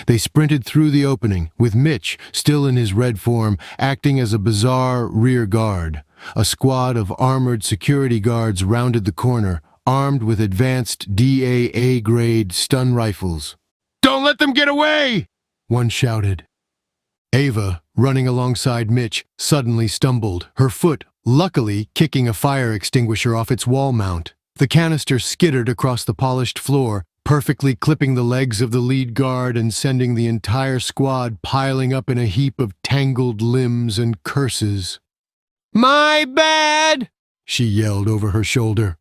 They sprinted through the opening, with Mitch, still in his red form, acting as a bizarre rear guard. A squad of armored security guards rounded the corner, armed with advanced DAA-grade stun rifles. "Don't let them get away!" one shouted. Ava, running alongside Mitch, suddenly stumbled, her foot, luckily, kicking a fire extinguisher off its wall mount. The canister skittered across the polished floor, perfectly clipping the legs of the lead guard and sending the entire squad piling up in a heap of tangled limbs and curses. "My bad!" she yelled over her shoulder.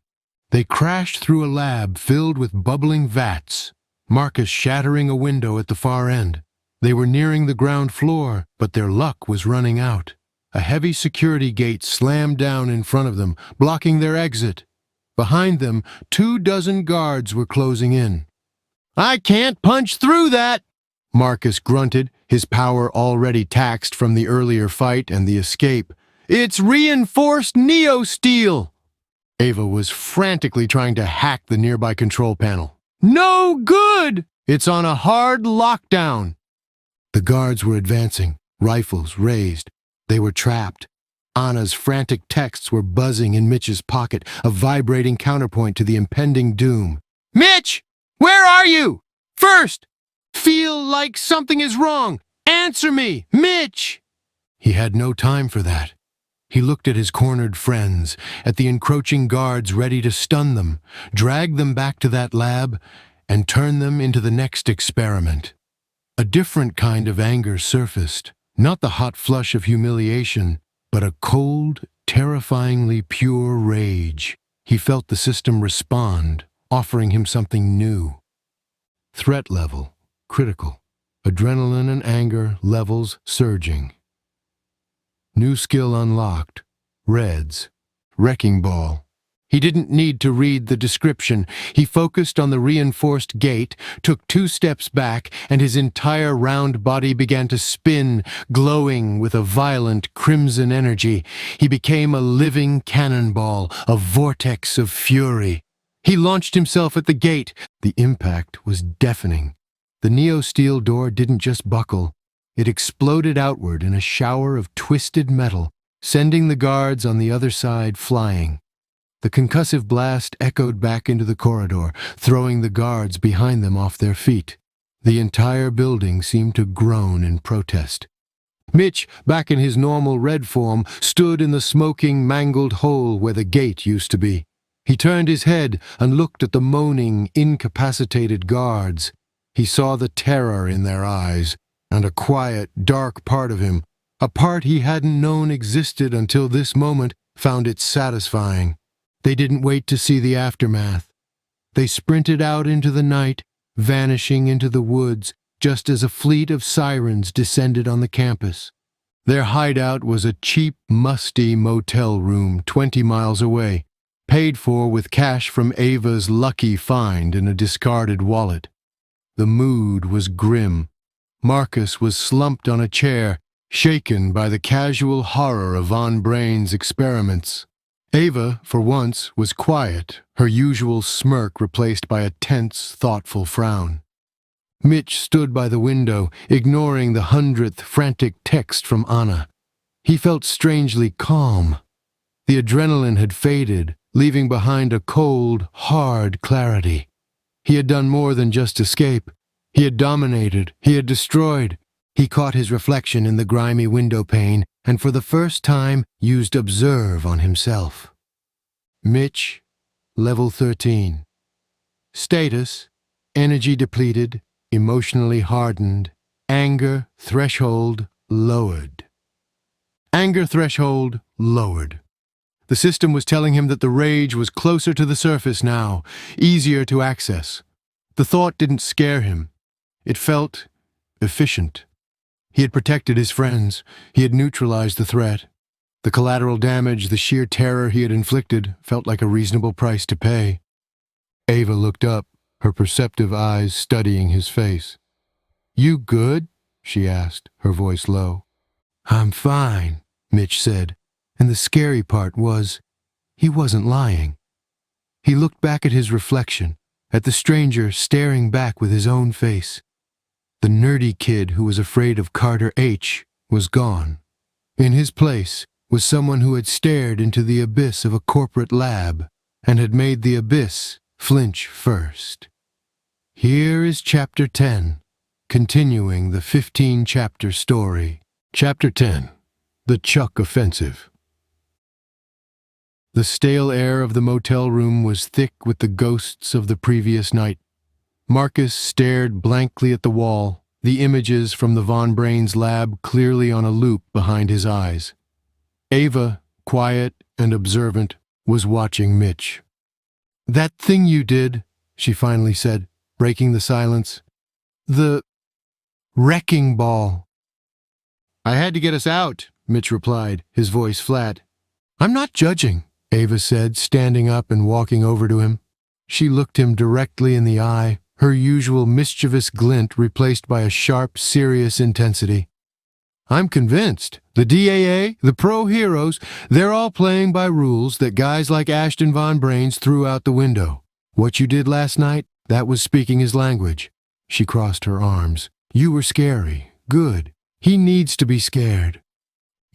They crashed through a lab filled with bubbling vats, Marcus shattering a window at the far end. They were nearing the ground floor, but their luck was running out. A heavy security gate slammed down in front of them, blocking their exit. Behind them, 24 guards were closing in. "I can't punch through that!" Marcus grunted, his power already taxed from the earlier fight and the escape. "It's reinforced neo-steel!" Ava was frantically trying to hack the nearby control panel. "No good! It's on a hard lockdown!" The guards were advancing, rifles raised. They were trapped. Anna's frantic texts were buzzing in Mitch's pocket, a vibrating counterpoint to the impending doom. "Mitch! Where are you? First! Feel like something is wrong! Answer me! Mitch!" He had no time for that. He looked at his cornered friends, at the encroaching guards ready to stun them, drag them back to that lab, and turn them into the next experiment. A different kind of anger surfaced, not the hot flush of humiliation, but a cold, terrifyingly pure rage. He felt the system respond, offering him something new. Threat level, critical. Adrenaline and anger levels surging. New skill unlocked. Reds. Wrecking ball. He didn't need to read the description. He focused on the reinforced gate, took 2 steps back, and his entire round body began to spin, glowing with a violent crimson energy. He became a living cannonball, a vortex of fury. He launched himself at the gate. The impact was deafening. The neo-steel door didn't just buckle. It exploded outward in a shower of twisted metal, sending the guards on the other side flying. The concussive blast echoed back into the corridor, throwing the guards behind them off their feet. The entire building seemed to groan in protest. Mitch, back in his normal red form, stood in the smoking, mangled hole where the gate used to be. He turned his head and looked at the moaning, incapacitated guards. He saw the terror in their eyes, and a quiet, dark part of him, a part he hadn't known existed until this moment, found it satisfying. They didn't wait to see the aftermath. They sprinted out into the night, vanishing into the woods, just as a fleet of sirens descended on the campus. Their hideout was a cheap, musty motel room 20 miles away, paid for with cash from Ava's lucky find in a discarded wallet. The mood was grim. Marcus was slumped on a chair, shaken by the casual horror of Von Brain's experiments. Ava, for once, was quiet, her usual smirk replaced by a tense, thoughtful frown. Mitch stood by the window, ignoring the 100th frantic text from Anna. He felt strangely calm. The adrenaline had faded, leaving behind a cold, hard clarity. He had done more than just escape. He had dominated. He had destroyed. He caught his reflection in the grimy window pane and for the first time used observe on himself. Mitch, level 13. Status, energy depleted, emotionally hardened, anger threshold lowered. Anger threshold lowered. The system was telling him that the rage was closer to the surface now, easier to access. The thought didn't scare him. It felt efficient. He had protected his friends. He had neutralized the threat. The collateral damage, the sheer terror he had inflicted, felt like a reasonable price to pay. Ava looked up, her perceptive eyes studying his face. "You good?" she asked, her voice low. "I'm fine," Mitch said, and the scary part was, he wasn't lying. He looked back at his reflection, at the stranger staring back with his own face. The nerdy kid who was afraid of Carter H. was gone. In his place was someone who had stared into the abyss of a corporate lab and had made the abyss flinch first. Here is Chapter 10, continuing the 15-chapter story. Chapter 10, The Chuck Offensive. The stale air of the motel room was thick with the ghosts of the previous night. Marcus stared blankly at the wall, the images from the Von Braun's lab clearly on a loop behind his eyes. Ava, quiet and observant, was watching Mitch. "That thing you did," she finally said, breaking the silence. "The wrecking ball." "I had to get us out," Mitch replied, his voice flat. "I'm not judging," Ava said, standing up and walking over to him. She looked him directly in the eye, her usual mischievous glint replaced by a sharp, serious intensity. "I'm convinced. The DAA, the pro-heroes, they're all playing by rules that guys like Ashton Von Braun's threw out the window. What you did last night, that was speaking his language." She crossed her arms. "You were scary. Good. He needs to be scared."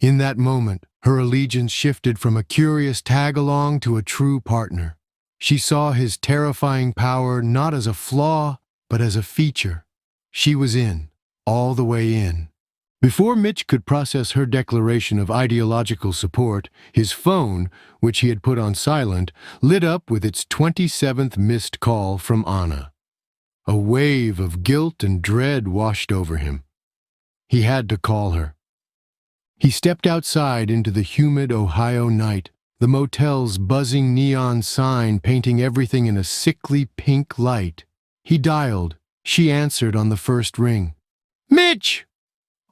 In that moment, her allegiance shifted from a curious tag-along to a true partner. She saw his terrifying power not as a flaw, but as a feature. She was in, all the way in. Before Mitch could process her declaration of ideological support, his phone, which he had put on silent, lit up with its 27th missed call from Anna. A wave of guilt and dread washed over him. He had to call her. He stepped outside into the humid Ohio night, the motel's buzzing neon sign painting everything in a sickly pink light. He dialed. She answered on the first ring. "Mitch!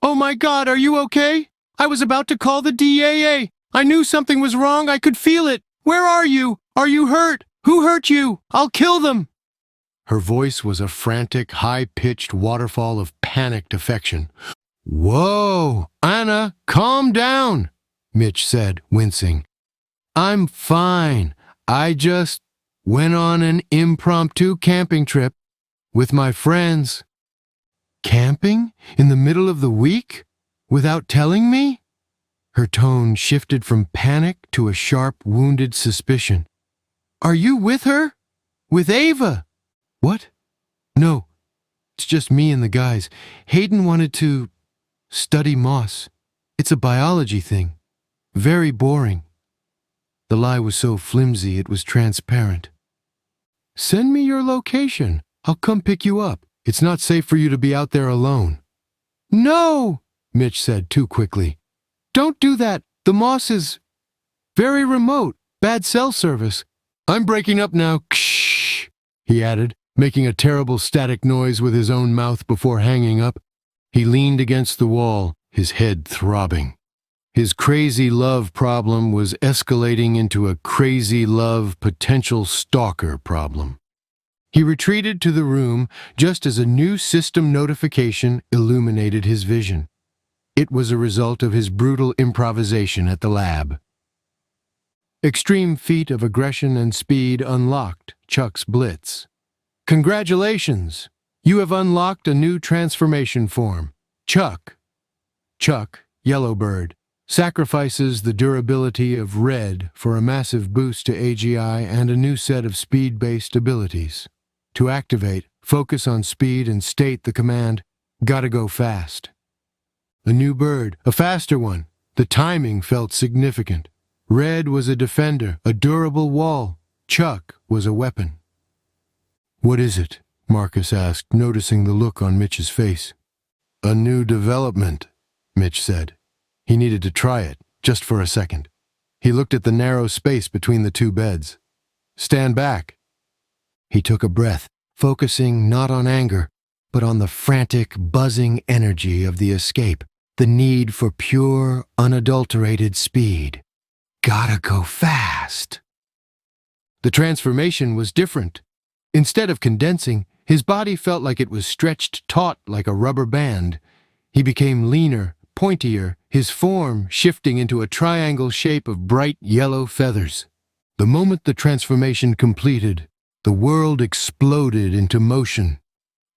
Oh my God, are you okay? I was about to call the DAA. I knew something was wrong. I could feel it. Where are you? Are you hurt? Who hurt you? I'll kill them." Her voice was a frantic, high-pitched waterfall of panicked affection. "Whoa, Anna, calm down," Mitch said, wincing. "I'm fine. I just went on an impromptu camping trip with my friends." "Camping? In the middle of the week? Without telling me?" Her tone shifted from panic to a sharp, wounded suspicion. "Are you with her? With Ava?" "What? No, it's just me and the guys. Hayden wanted to study moss. It's a biology thing. Very boring." The lie was so flimsy it was transparent. "Send me your location. I'll come pick you up. It's not safe for you to be out there alone." "No," Mitch said too quickly. "Don't do that. The moss is very remote. Bad cell service. I'm breaking up now. Kshh," he added, making a terrible static noise with his own mouth before hanging up. He leaned against the wall, his head throbbing. His crazy love problem was escalating into a crazy love potential stalker problem. He retreated to the room just as a new system notification illuminated his vision. It was a result of his brutal improvisation at the lab. Extreme feat of aggression and speed unlocked Chuck's blitz. "Congratulations! You have unlocked a new transformation form. Chuck." Chuck, Yellowbird, sacrifices the durability of red for a massive boost to AGI and a new set of speed-based abilities. To activate, focus on speed and state the command, "Gotta go fast." A new bird, a faster one. The timing felt significant. Red was a defender, a durable wall. Chuck was a weapon. "What is it?" Marcus asked, noticing the look on Mitch's face. "A new development," Mitch said. He needed to try it, just for a second. He looked at the narrow space between the two beds. "Stand back." He took a breath, focusing not on anger, but on the frantic, buzzing energy of the escape, the need for pure, unadulterated speed. Gotta go fast. The transformation was different. Instead of condensing, his body felt like it was stretched taut like a rubber band. He became leaner, pointier, his form shifting into a triangle shape of bright yellow feathers. The moment the transformation completed, the world exploded into motion.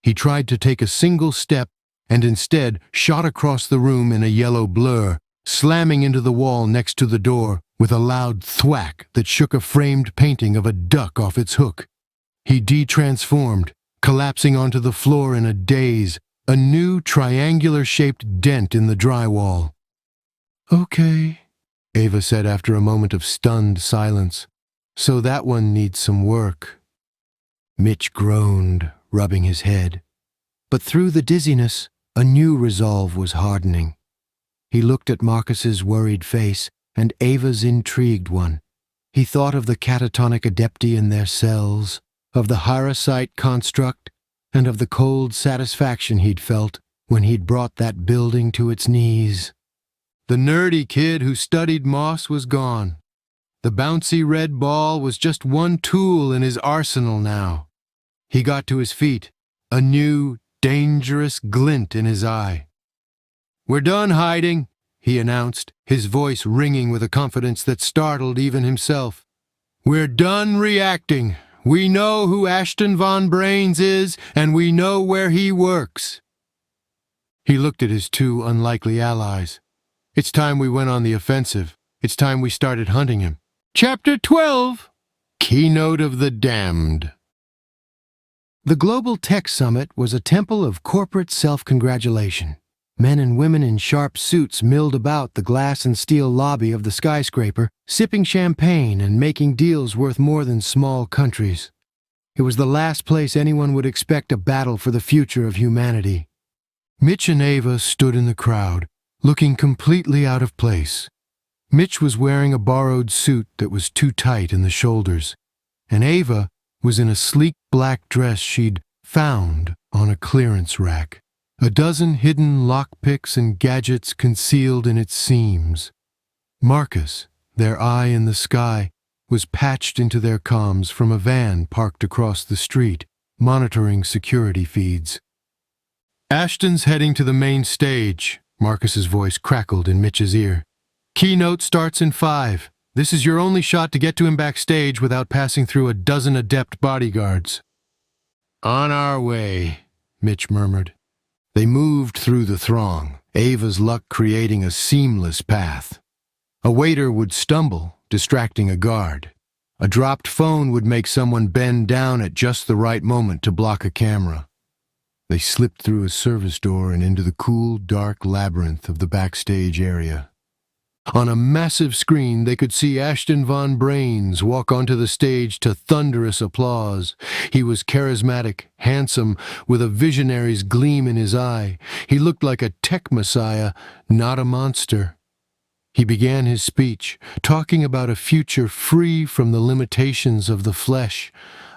He tried to take a single step and instead shot across the room in a yellow blur, slamming into the wall next to the door with a loud thwack that shook a framed painting of a duck off its hook. He de-transformed, collapsing onto the floor in a daze, a new triangular-shaped dent in the drywall. "Okay," Ava said after a moment of stunned silence. "So that one needs some work." Mitch groaned, rubbing his head. But through the dizziness, a new resolve was hardening. He looked at Marcus's worried face and Ava's intrigued one. He thought of the catatonic adepti in their cells, of the Hierocyte construct, and of the cold satisfaction he'd felt when he'd brought that building to its knees. The nerdy kid who studied moss was gone. The bouncy red ball was just one tool in his arsenal now. He got to his feet, a new, dangerous glint in his eye. "We're done hiding," he announced, his voice ringing with a confidence that startled even himself. "We're done reacting. We know who Ashton Von Brains is, and we know where he works." He looked at his two unlikely allies. "It's time we went on the offensive. It's time we started hunting him." Chapter 12, Keynote of the Damned. The Global Tech Summit was a temple of corporate self-congratulation. Men and women in sharp suits milled about the glass and steel lobby of the skyscraper, sipping champagne and making deals worth more than small countries. It was the last place anyone would expect a battle for the future of humanity. Mitch and Ava stood in the crowd, looking completely out of place. Mitch was wearing a borrowed suit that was too tight in the shoulders, and Ava was in a sleek black dress she'd found on a clearance rack. A dozen hidden lockpicks and gadgets concealed in its seams. Marcus, their eye in the sky, was patched into their comms from a van parked across the street, monitoring security feeds. "Ashton's heading to the main stage," Marcus's voice crackled in Mitch's ear. "Keynote starts in 5. This is your only shot to get to him backstage without passing through a dozen adept bodyguards." "On our way," Mitch murmured. They moved through the throng, Ava's luck creating a seamless path. A waiter would stumble, distracting a guard. A dropped phone would make someone bend down at just the right moment to block a camera. They slipped through a service door and into the cool, dark labyrinth of the backstage area. On a massive screen, they could see Ashton Von Brains walk onto the stage to thunderous applause. He was charismatic, handsome, with a visionary's gleam in his eye. He looked like a tech messiah, not a monster. He began his speech, talking about a future free from the limitations of the flesh,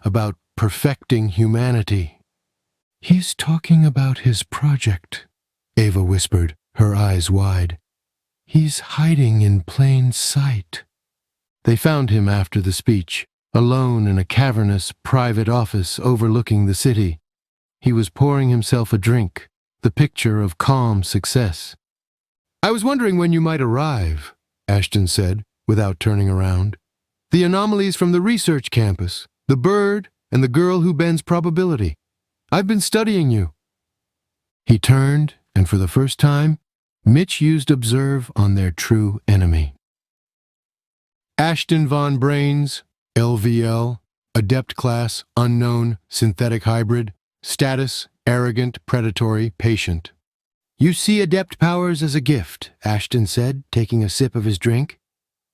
about perfecting humanity. "He's talking about his project," Ava whispered, her eyes wide. "He's hiding in plain sight." They found him after the speech, alone in a cavernous, private office overlooking the city. He was pouring himself a drink, the picture of calm success. "I was wondering when you might arrive," Ashton said, without turning around. "The anomalies from the research campus, the bird, and the girl who bends probability. I've been studying you." He turned, and for the first time, Mitch used observe on their true enemy. Ashton Von Brains, LVL, Adept Class, Unknown, Synthetic Hybrid, Status, Arrogant, Predatory, Patient. You see Adept powers as a gift, Ashton said, taking a sip of his drink.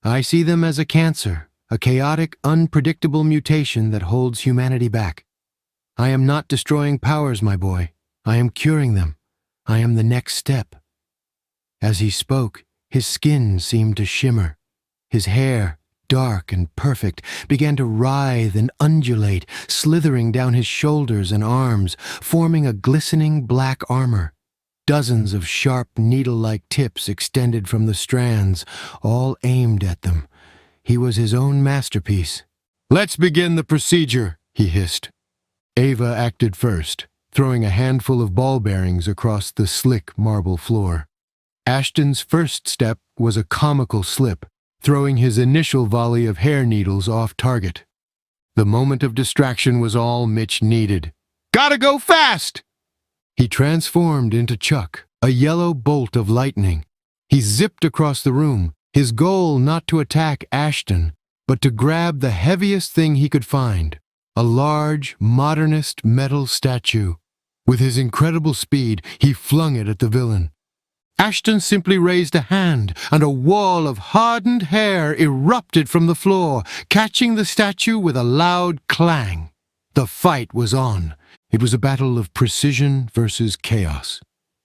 I see them as a cancer, a chaotic, unpredictable mutation that holds humanity back. I am not destroying powers, my boy. I am curing them. I am the next step. As he spoke, his skin seemed to shimmer. His hair, dark and perfect, began to writhe and undulate, slithering down his shoulders and arms, forming a glistening black armor. Dozens of sharp, needle-like tips extended from the strands, all aimed at them. He was his own masterpiece. "Let's begin the procedure," he hissed. Ava acted first, throwing a handful of ball bearings across the slick marble floor. Ashton's first step was a comical slip, throwing his initial volley of hair needles off target. The moment of distraction was all Mitch needed. "Gotta go fast!" He transformed into Chuck, a yellow bolt of lightning. He zipped across the room, his goal not to attack Ashton, but to grab the heaviest thing he could find, a large, modernist metal statue. With his incredible speed, he flung it at the villain. Ashton simply raised a hand, and a wall of hardened hair erupted from the floor, catching the statue with a loud clang. The fight was on. It was a battle of precision versus chaos.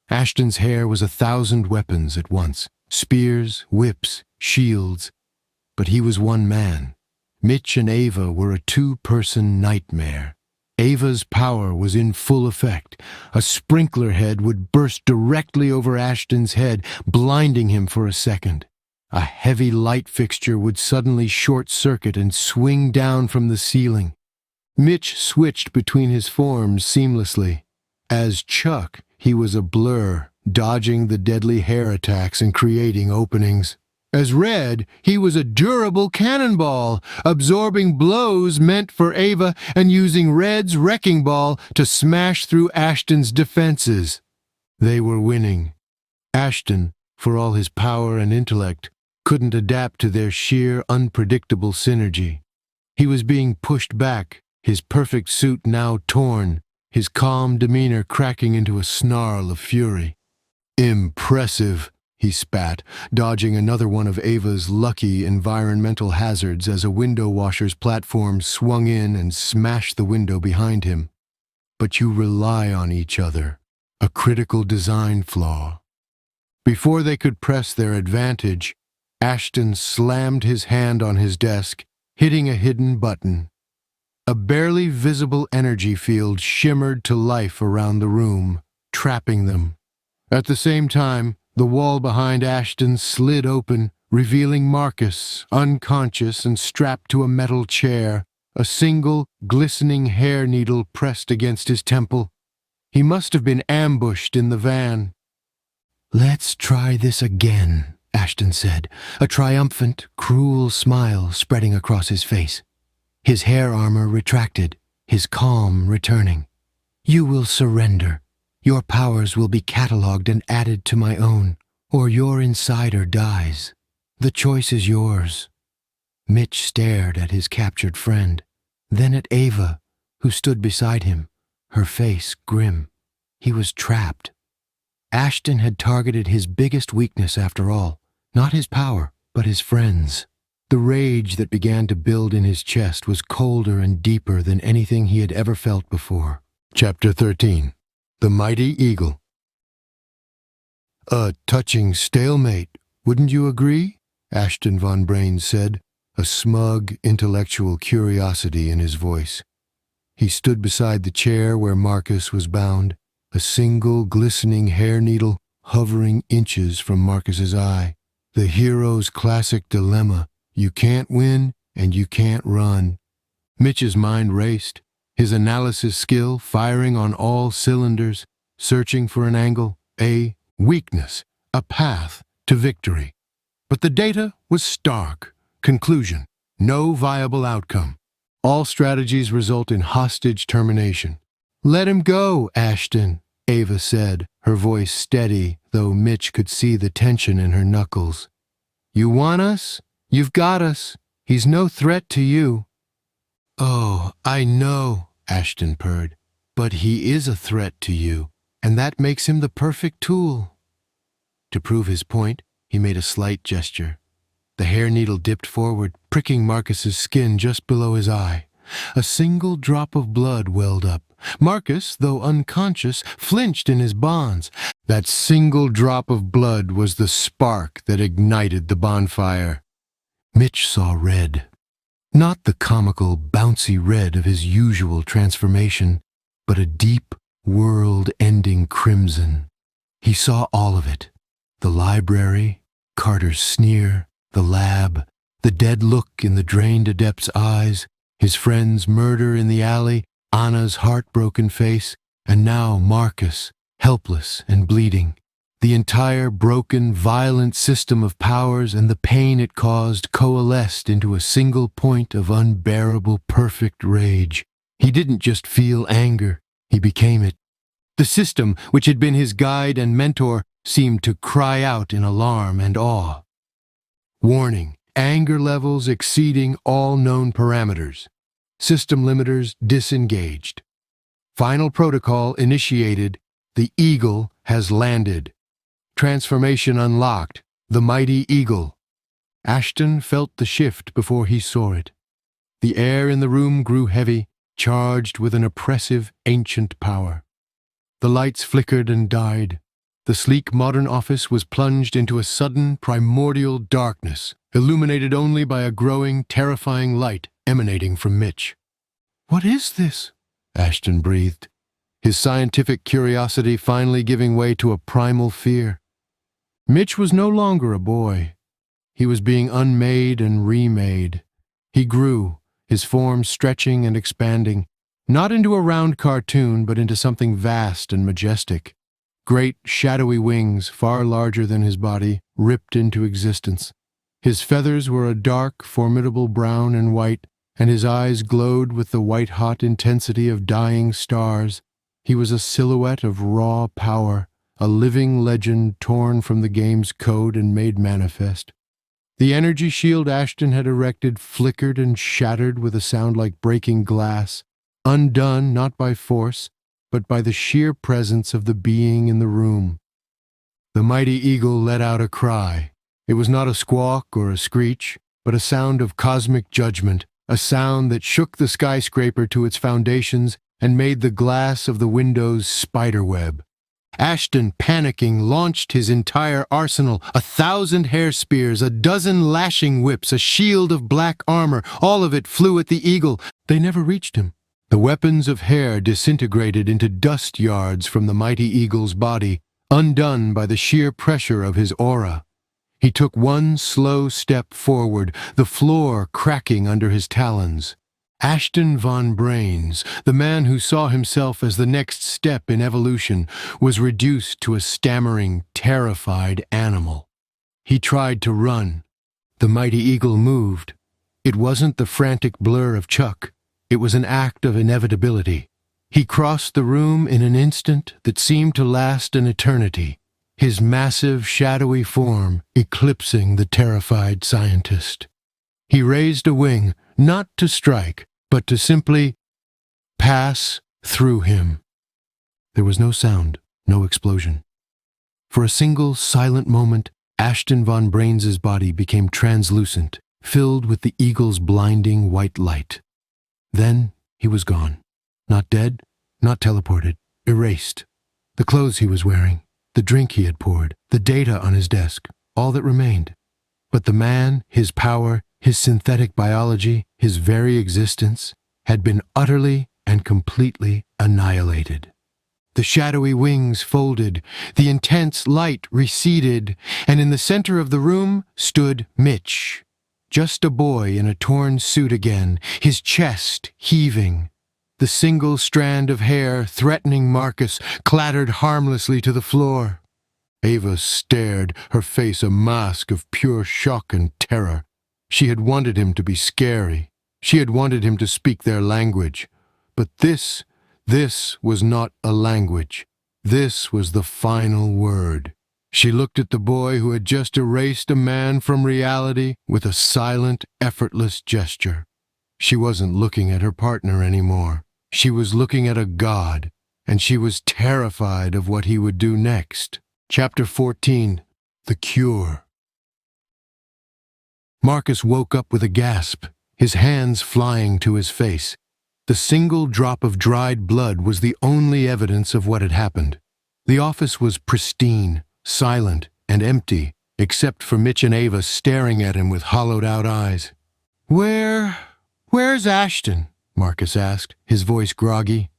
Ashton's hair was 1,000 weapons at once, spears, whips, shields. But he was one man. Mitch and Ava were a two-person nightmare. Ava's power was in full effect. A sprinkler head would burst directly over Ashton's head, blinding him for a second. A heavy light fixture would suddenly short-circuit and swing down from the ceiling. Mitch switched between his forms seamlessly. As Chuck, he was a blur, dodging the deadly hair attacks and creating openings. As Red, he was a durable cannonball, absorbing blows meant for Ava and using Red's wrecking ball to smash through Ashton's defenses. They were winning. Ashton, for all his power and intellect, couldn't adapt to their sheer, unpredictable synergy. He was being pushed back, his perfect suit now torn, his calm demeanor cracking into a snarl of fury. "Impressive," he spat, dodging another one of Ava's lucky environmental hazards as a window washer's platform swung in and smashed the window behind him. "But you rely on each other, a critical design flaw." Before they could press their advantage, Ashton slammed his hand on his desk, hitting a hidden button. A barely visible energy field shimmered to life around the room, trapping them. At the same time, the wall behind Ashton slid open, revealing Marcus, unconscious and strapped to a metal chair, a single, glistening hair needle pressed against his temple. He must have been ambushed in the van. "Let's try this again," Ashton said, a triumphant, cruel smile spreading across his face. His hair armor retracted, his calm returning. "You will surrender. Your powers will be catalogued and added to my own, or your insider dies. The choice is yours." Mitch stared at his captured friend, then at Ava, who stood beside him, her face grim. He was trapped. Ashton had targeted his biggest weakness after all, not his power, but his friends. The rage that began to build in his chest was colder and deeper than anything he had ever felt before. Chapter 13. The Mighty Eagle. "A touching stalemate, wouldn't you agree?" Ashton Von Brains said, a smug, intellectual curiosity in his voice. He stood beside the chair where Marcus was bound, a single glistening hair needle hovering inches from Marcus's eye. The hero's classic dilemma: you can't win and you can't run. Mitch's mind raced, his analysis skill firing on all cylinders, searching for an angle, a weakness, a path to victory. But the data was stark. Conclusion: no viable outcome. All strategies result in hostage termination. "Let him go, Ashton," Ava said, her voice steady, though Mitch could see the tension in her knuckles. "You want us? You've got us. He's no threat to you." "Oh, I know," Ashton purred, "but he is a threat to you, and that makes him the perfect tool." To prove his point, he made a slight gesture. The hair needle dipped forward, pricking Marcus's skin just below his eye. A single drop of blood welled up. Marcus, though unconscious, flinched in his bonds. That single drop of blood was the spark that ignited the bonfire. Mitch saw red. Not the comical, bouncy red of his usual transformation, but a deep, world-ending crimson. He saw all of it. The library, Carter's sneer, the lab, the dead look in the drained adept's eyes, his friend's murder in the alley, Anna's heartbroken face, and now Marcus, helpless and bleeding. The entire broken, violent system of powers and the pain it caused coalesced into a single point of unbearable, perfect rage. He didn't just feel anger, he became it. The system, which had been his guide and mentor, seemed to cry out in alarm and awe. Warning: anger levels exceeding all known parameters. System limiters disengaged. Final protocol initiated. The Eagle has landed. Transformation unlocked. The mighty Eagle. Ashton felt the shift before he saw it. The air in the room grew heavy, charged with an oppressive, ancient power. The lights flickered and died. The sleek modern office was plunged into a sudden, primordial darkness, illuminated only by a growing, terrifying light emanating from Mitch. "What is this?" Ashton breathed, his scientific curiosity finally giving way to a primal fear. Mitch was no longer a boy. He was being unmade and remade. He grew, his form stretching and expanding, not into a round cartoon, but into something vast and majestic. Great, shadowy wings, far larger than his body, ripped into existence. His feathers were a dark, formidable brown and white, and his eyes glowed with the white-hot intensity of dying stars. He was a silhouette of raw power, a living legend torn from the game's code and made manifest. The energy shield Ashton had erected flickered and shattered with a sound like breaking glass, undone not by force, but by the sheer presence of the being in the room. The mighty Eagle let out a cry. It was not a squawk or a screech, but a sound of cosmic judgment, a sound that shook the skyscraper to its foundations and made the glass of the windows spiderweb. Ashton, panicking, launched his entire arsenal, 1,000 hair spears, a dozen lashing whips, a shield of black armor, all of it flew at the Eagle. They never reached him. The weapons of hair disintegrated into dust yards from the mighty Eagle's body, undone by the sheer pressure of his aura. He took one slow step forward, the floor cracking under his talons. Ashton von Brains, the man who saw himself as the next step in evolution, was reduced to a stammering, terrified animal. He tried to run. The mighty Eagle moved. It wasn't the frantic blur of Chuck. It was an act of inevitability. He crossed the room in an instant that seemed to last an eternity, his massive, shadowy form eclipsing the terrified scientist. He raised a wing, not to strike, but to simply pass through him. There was no sound, no explosion. For a single, silent moment, Ashton von Brains's body became translucent, filled with the Eagle's blinding white light. Then he was gone. Not dead, not teleported, erased. The clothes he was wearing, the drink he had poured, the data on his desk, all that remained. But the man, his power, his synthetic biology, his very existence, had been utterly and completely annihilated. The shadowy wings folded, the intense light receded, and in the center of the room stood Mitch. Just a boy in a torn suit again, his chest heaving. The single strand of hair threatening Marcus clattered harmlessly to the floor. Ava stared, her face a mask of pure shock and terror. She had wanted him to be scary. She had wanted him to speak their language. But this was not a language. This was the final word. She looked at the boy who had just erased a man from reality with a silent, effortless gesture. She wasn't looking at her partner anymore. She was looking at a god, and she was terrified of what he would do next. Chapter 14. The Cure. Marcus woke up with a gasp, his hands flying to his face. The single drop of dried blood was the only evidence of what had happened. The office was pristine, silent, and empty, except for Mitch and Ava staring at him with hollowed-out eyes. Where's Ashton?" Marcus asked, his voice groggy.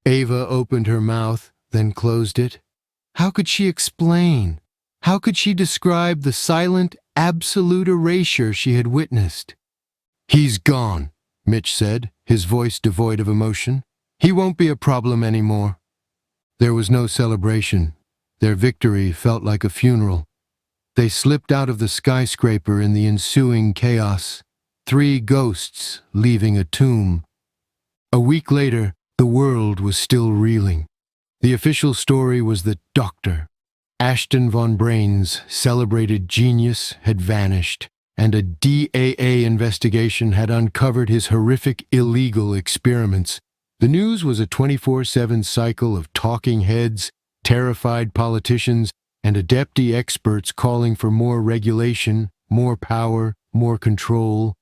Ava opened her mouth, then closed it. How could she explain? How could she describe the silent, absolute erasure she had witnessed? "He's gone," Mitch said, his voice devoid of emotion. "He won't be a problem anymore." There was no celebration. Their victory felt like a funeral. They slipped out of the skyscraper in the ensuing chaos, 3 ghosts leaving a tomb. A week later, the world was still reeling. The official story was that Dr. Ashton von Brain's celebrated genius had vanished, and a DAA investigation had uncovered his horrific illegal experiments. The news was a 24/7 cycle of talking heads, terrified politicians, and adepti experts calling for more regulation, more power, more control.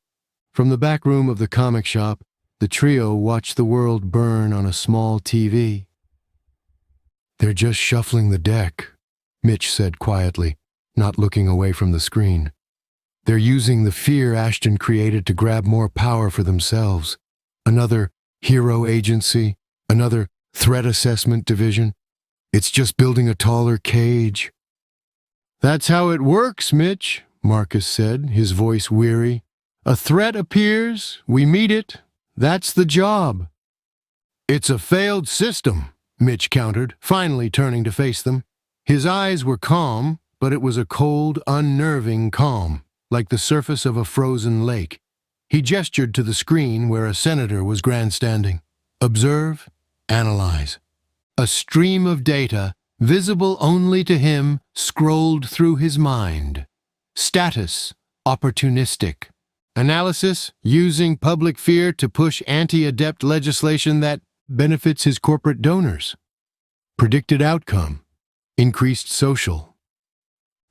From the back room of the comic shop, the trio watched the world burn on a small TV. "They're just shuffling the deck," Mitch said quietly, not looking away from the screen. "They're using the fear Ashton created to grab more power for themselves. Another hero agency, another threat assessment division. It's just building a taller cage." "That's how it works, Mitch," Marcus said, his voice weary. "A threat appears, we meet it. That's the job." "It's a failed system," Mitch countered, finally turning to face them. His eyes were calm, but it was a cold, unnerving calm, like the surface of a frozen lake. He gestured to the screen where a senator was grandstanding. "Observe, analyze." A stream of data, visible only to him, scrolled through his mind. Status, opportunistic. Analysis, using public fear to push anti-adept legislation that benefits his corporate donors. Predicted outcome, increased social.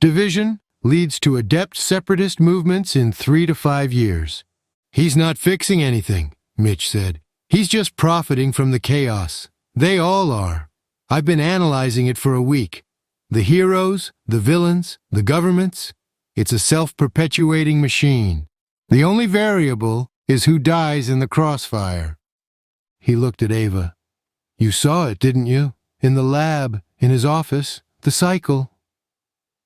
Division leads to adept separatist movements in 3 to 5 years. "He's not fixing anything," Mitch said. "He's just profiting from the chaos. They all are. I've been analyzing it for a week. The heroes, the villains, the governments. It's a self-perpetuating machine. The only variable is who dies in the crossfire." He looked at Ava. "You saw it, didn't you? In the lab, in his office, the cycle."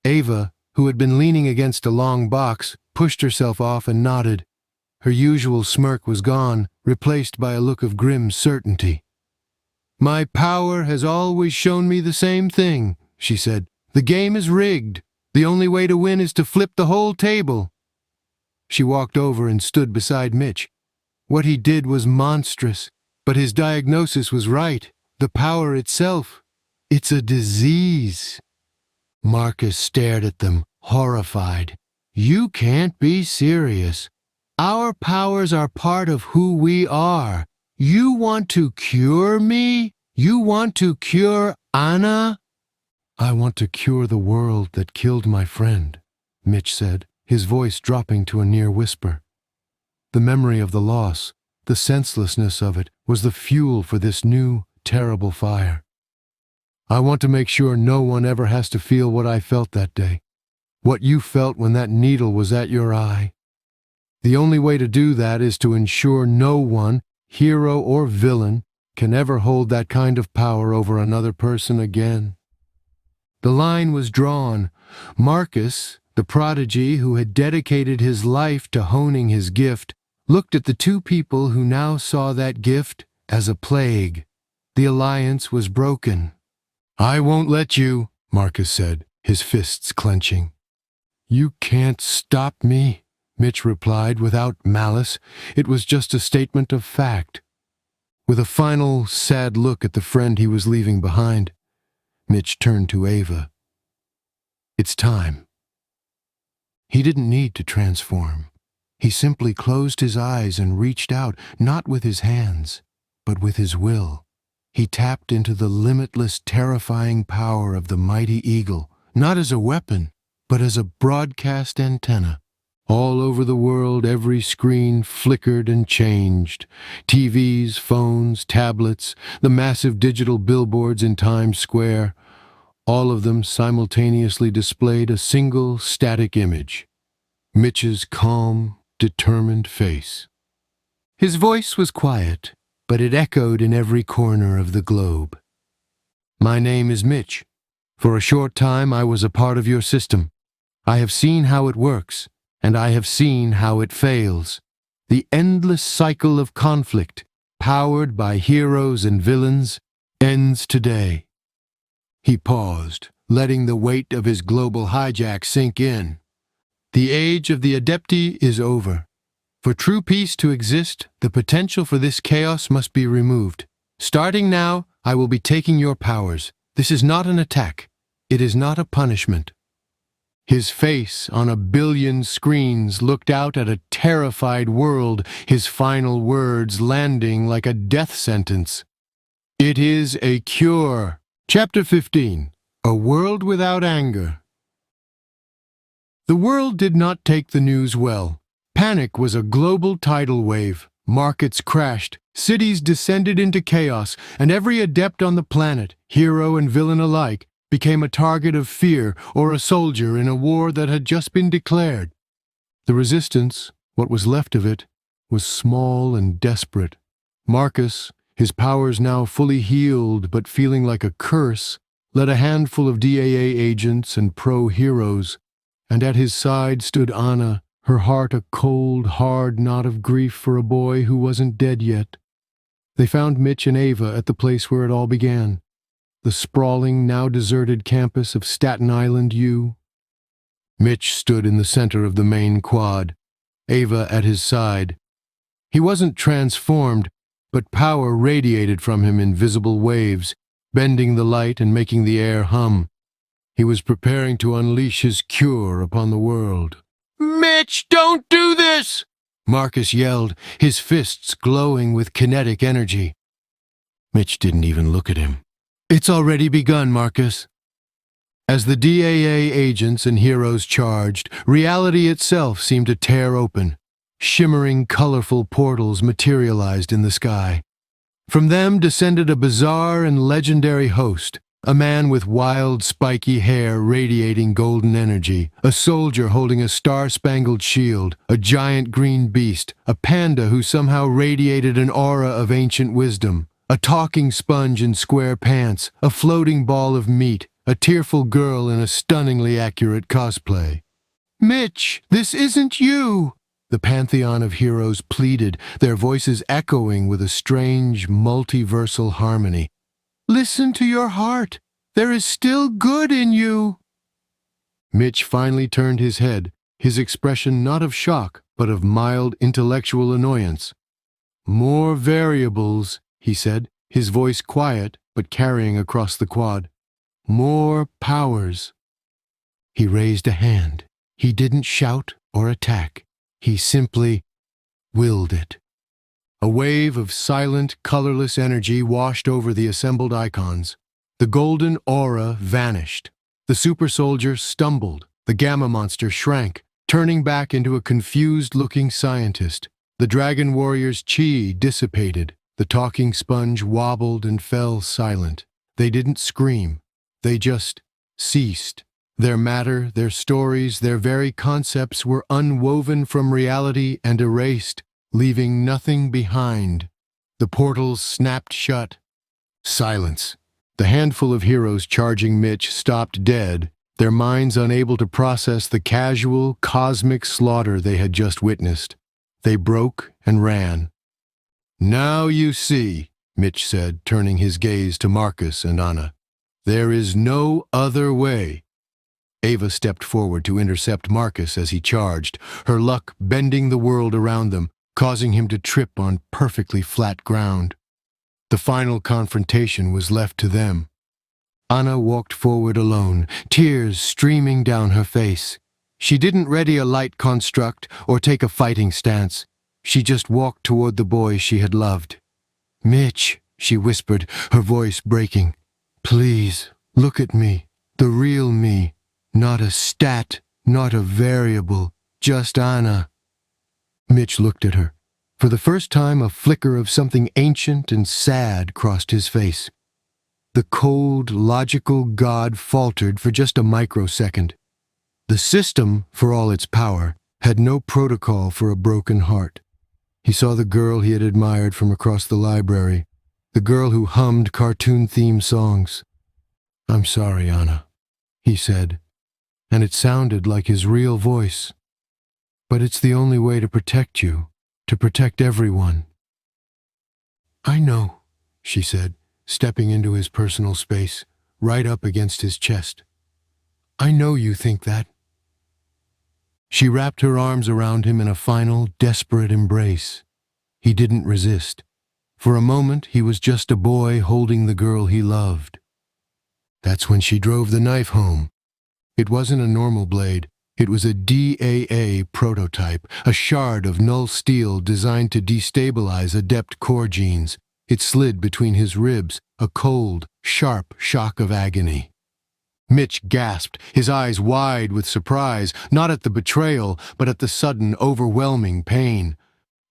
Ava, who had been leaning against a long box, pushed herself off and nodded. Her usual smirk was gone, replaced by a look of grim certainty. "My power has always shown me the same thing," she said. "The game is rigged. The only way to win is to flip the whole table." She walked over and stood beside Mitch. What he did was monstrous, but his diagnosis was right. The power itself, it's a disease. Marcus stared at them, horrified. "You can't be serious. Our powers are part of who we are. You want to cure me? You want to cure Anna?" "I want to cure the world that killed my friend," Mitch said, his voice dropping to a near whisper. The memory of the loss, the senselessness of it, was the fuel for this new, terrible fire. "I want to make sure no one ever has to feel what I felt that day, what you felt when that needle was at your eye. The only way to do that is to ensure no one, hero or villain, can ever hold that kind of power over another person again." The line was drawn. Marcus, the prodigy who had dedicated his life to honing his gift, looked at the 2 people who now saw that gift as a plague. The alliance was broken. "I won't let you," Marcus said, his fists clenching. "You can't stop me," Mitch replied without malice. It was just a statement of fact. With a final, sad look at the friend he was leaving behind, Mitch turned to Ava. It's time. He didn't need to transform. He simply closed his eyes and reached out, not with his hands, but with his will. He tapped into the limitless, terrifying power of the mighty eagle, not as a weapon, but as a broadcast antenna. All over the world, every screen flickered and changed. TVs, phones, tablets, the massive digital billboards in Times Square, all of them simultaneously displayed a single static image. Mitch's calm, determined face. His voice was quiet, but it echoed in every corner of the globe. My name is Mitch. For a short time I was a part of your system. I have seen how it works, and I have seen how it fails. The endless cycle of conflict, powered by heroes and villains, ends today. He paused, letting the weight of his global hijack sink in. The age of the Adepti is over. For true peace to exist, the potential for this chaos must be removed. Starting now, I will be taking your powers. This is not an attack. It is not a punishment. His face on a billion screens looked out at a terrified world, his final words landing like a death sentence. It is a cure. Chapter 15. A World Without Anger. The world did not take the news well. Panic was a global tidal wave. Markets crashed, cities descended into chaos, and every adept on the planet, hero and villain alike, became a target of fear or a soldier in a war that had just been declared. The resistance, what was left of it, was small and desperate. Marcus, his powers now fully healed but feeling like a curse, led a handful of DAA agents and pro-heroes, and at his side stood Anna, her heart a cold, hard knot of grief for a boy who wasn't dead yet. They found Mitch and Ava at the place where it all began. The sprawling, now deserted campus of Staten Island U. Mitch stood in the center of the main quad, Ava at his side. He wasn't transformed, but power radiated from him in visible waves, bending the light and making the air hum. He was preparing to unleash his cure upon the world. "Mitch, don't do this!" Marcus yelled, his fists glowing with kinetic energy. Mitch didn't even look at him. "It's already begun, Marcus." As the DAA agents and heroes charged, reality itself seemed to tear open. Shimmering, colorful portals materialized in the sky. From them descended a bizarre and legendary host, a man with wild, spiky hair radiating golden energy, a soldier holding a star-spangled shield, a giant green beast, a panda who somehow radiated an aura of ancient wisdom, a talking sponge in square pants, a floating ball of meat, a tearful girl in a stunningly accurate cosplay. "Mitch, this isn't you!" The pantheon of heroes pleaded, their voices echoing with a strange, multiversal harmony. "Listen to your heart. There is still good in you." Mitch finally turned his head, his expression not of shock, but of mild intellectual annoyance. "More variables," he said, his voice quiet but carrying across the quad. "More powers." He raised a hand. He didn't shout or attack. He simply willed it. A wave of silent, colorless energy washed over the assembled icons. The golden aura vanished. The super soldier stumbled. The gamma monster shrank, turning back into a confused-looking scientist. The dragon warrior's chi dissipated. The talking sponge wobbled and fell silent. They didn't scream. They just ceased. Their matter, their stories, their very concepts were unwoven from reality and erased, leaving nothing behind. The portals snapped shut. Silence. The handful of heroes charging Mitch stopped dead, their minds unable to process the casual, cosmic slaughter they had just witnessed. They broke and ran. "Now you see," Mitch said, turning his gaze to Marcus and Anna. "There is no other way." Ava stepped forward to intercept Marcus as he charged, her luck bending the world around them, causing him to trip on perfectly flat ground. The final confrontation was left to them. Anna walked forward alone, tears streaming down her face. She didn't ready a light construct or take a fighting stance. She just walked toward the boy she had loved. "Mitch," she whispered, her voice breaking. "Please, look at me, the real me. Not a stat, not a variable, just Anna." Mitch looked at her. For the first time, a flicker of something ancient and sad crossed his face. The cold, logical God faltered for just a microsecond. The system, for all its power, had no protocol for a broken heart. He saw the girl he had admired from across the library, the girl who hummed cartoon-themed songs. "I'm sorry, Anna," he said, and it sounded like his real voice. "But it's the only way to protect you, to protect everyone." "I know," she said, stepping into his personal space, right up against his chest. "I know you think that." She wrapped her arms around him in a final, desperate embrace. He didn't resist. For a moment, he was just a boy holding the girl he loved. That's when she drove the knife home. It wasn't a normal blade. It was a DAA prototype, a shard of null steel designed to destabilize adept core genes. It slid between his ribs, a cold, sharp shock of agony. Mitch gasped, his eyes wide with surprise, not at the betrayal, but at the sudden, overwhelming pain.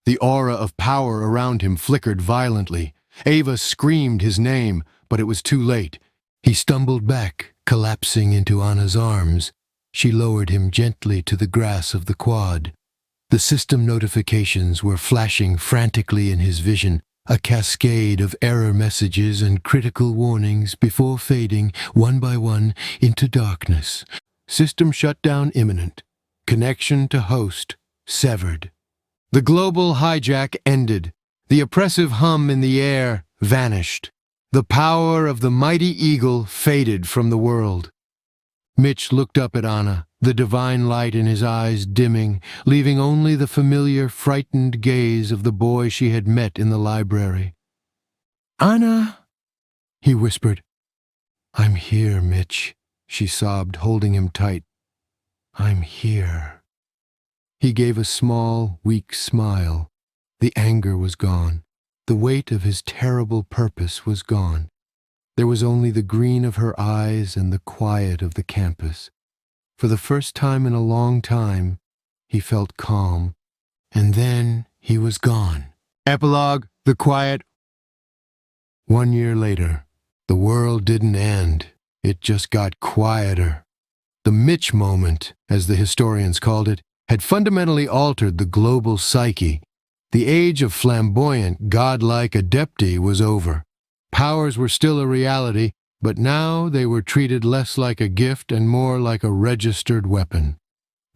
The aura of power around him flickered violently. Ava screamed his name, but it was too late. He stumbled back, collapsing into Anna's arms. She lowered him gently to the grass of the quad. The system notifications were flashing frantically in his vision, a cascade of error messages and critical warnings before fading, one by one, into darkness. System shutdown imminent. Connection to host severed. The global hijack ended. The oppressive hum in the air vanished. The power of the mighty eagle faded from the world. Mitch looked up at Anna, the divine light in his eyes dimming, leaving only the familiar, frightened gaze of the boy she had met in the library. "Anna," he whispered. "I'm here, Mitch," she sobbed, holding him tight. "I'm here." He gave a small, weak smile. The anger was gone. The weight of his terrible purpose was gone. There was only the green of her eyes and the quiet of the campus. For the first time in a long time, he felt calm. And then he was gone. Epilogue, the quiet. 1 year later, the world didn't end. It just got quieter. The Mitch moment, as the historians called it, had fundamentally altered the global psyche. The age of flamboyant, godlike adepti was over. Powers were still a reality, but now they were treated less like a gift and more like a registered weapon.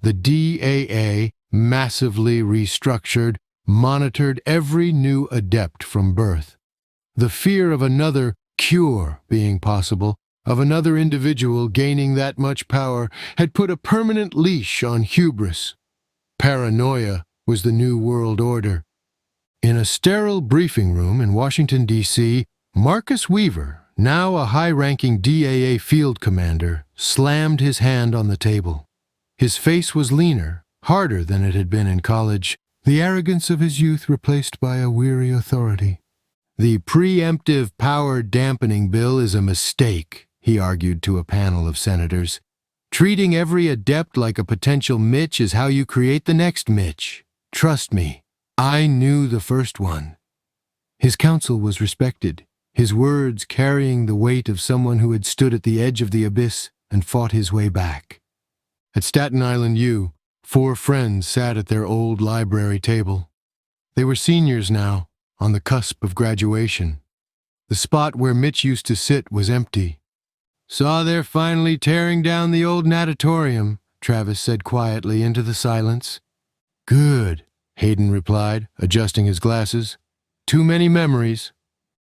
The DAA, massively restructured, monitored every new adept from birth. The fear of another cure being possible, of another individual gaining that much power, had put a permanent leash on hubris. Paranoia was the new world order. In a sterile briefing room in Washington, D.C., Marcus Weaver, now a high-ranking DAA field commander, slammed his hand on the table. His face was leaner, harder than it had been in college, the arrogance of his youth replaced by a weary authority. "The preemptive power dampening bill is a mistake," he argued to a panel of senators. "Treating every adept like a potential Mitch is how you create the next Mitch. Trust me, I knew the first one." His counsel was respected, his words carrying the weight of someone who had stood at the edge of the abyss and fought his way back. At Staten Island U, 4 friends sat at their old library table. They were seniors now, on the cusp of graduation. The spot where Mitch used to sit was empty. "Saw they're finally tearing down the old natatorium," Travis said quietly into the silence. "Good," Hayden replied, adjusting his glasses. "Too many memories."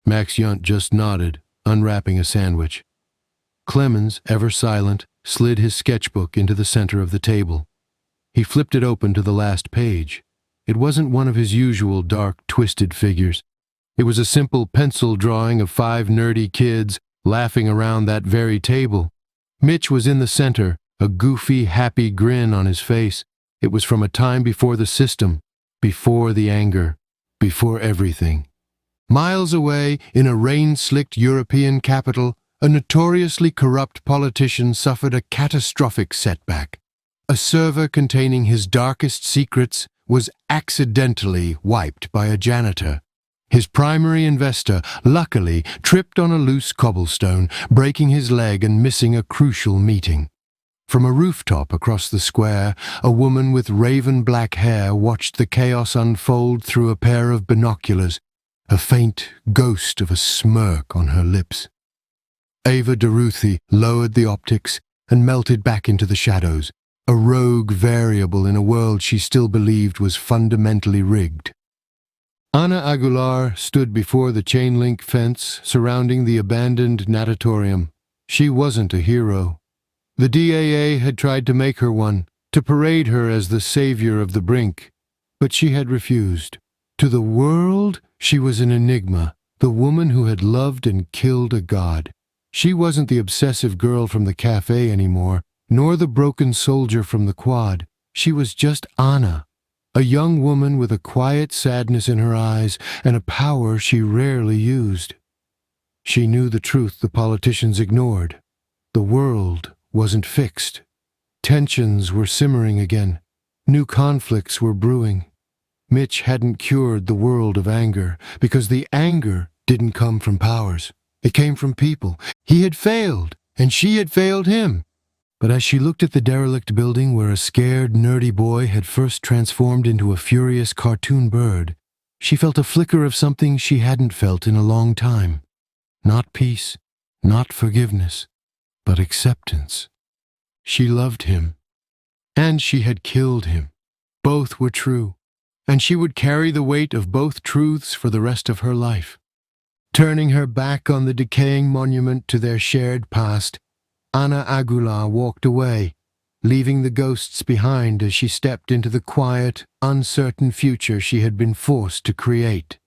Max Yunt just nodded, unwrapping a sandwich. Clemens, ever silent, slid his sketchbook into the center of the table. He flipped it open to the last page. It wasn't one of his usual dark, twisted figures. It was a simple pencil drawing of 5 nerdy kids, laughing around that very table. Mitch was in the center, a goofy, happy grin on his face. It was from a time before the system, before the anger, before everything. Miles away, in a rain-slicked European capital, a notoriously corrupt politician suffered a catastrophic setback. A server containing his darkest secrets was accidentally wiped by a janitor. His primary investor, luckily, tripped on a loose cobblestone, breaking his leg and missing a crucial meeting. From a rooftop across the square, a woman with raven-black hair watched the chaos unfold through a pair of binoculars, a faint ghost of a smirk on her lips. Ava Deruthi lowered the optics and melted back into the shadows, a rogue variable in a world she still believed was fundamentally rigged. Ana Aguilar stood before the chain-link fence surrounding the abandoned natatorium. She wasn't a hero. The DAA had tried to make her one, to parade her as the savior of the brink, but she had refused. To the world, she was an enigma, the woman who had loved and killed a god. She wasn't the obsessive girl from the cafe anymore, nor the broken soldier from the quad. She was just Anna, a young woman with a quiet sadness in her eyes and a power she rarely used. She knew the truth the politicians ignored. The world wasn't fixed. Tensions were simmering again. New conflicts were brewing. Mitch hadn't cured the world of anger, because the anger didn't come from powers. It came from people. He had failed, and she had failed him. But as she looked at the derelict building where a scared, nerdy boy had first transformed into a furious cartoon bird, she felt a flicker of something she hadn't felt in a long time. Not peace, not forgiveness, but acceptance. She loved him, and she had killed him. Both were true, and she would carry the weight of both truths for the rest of her life. Turning her back on the decaying monument to their shared past, Ana Aguilar walked away, leaving the ghosts behind as she stepped into the quiet, uncertain future she had been forced to create.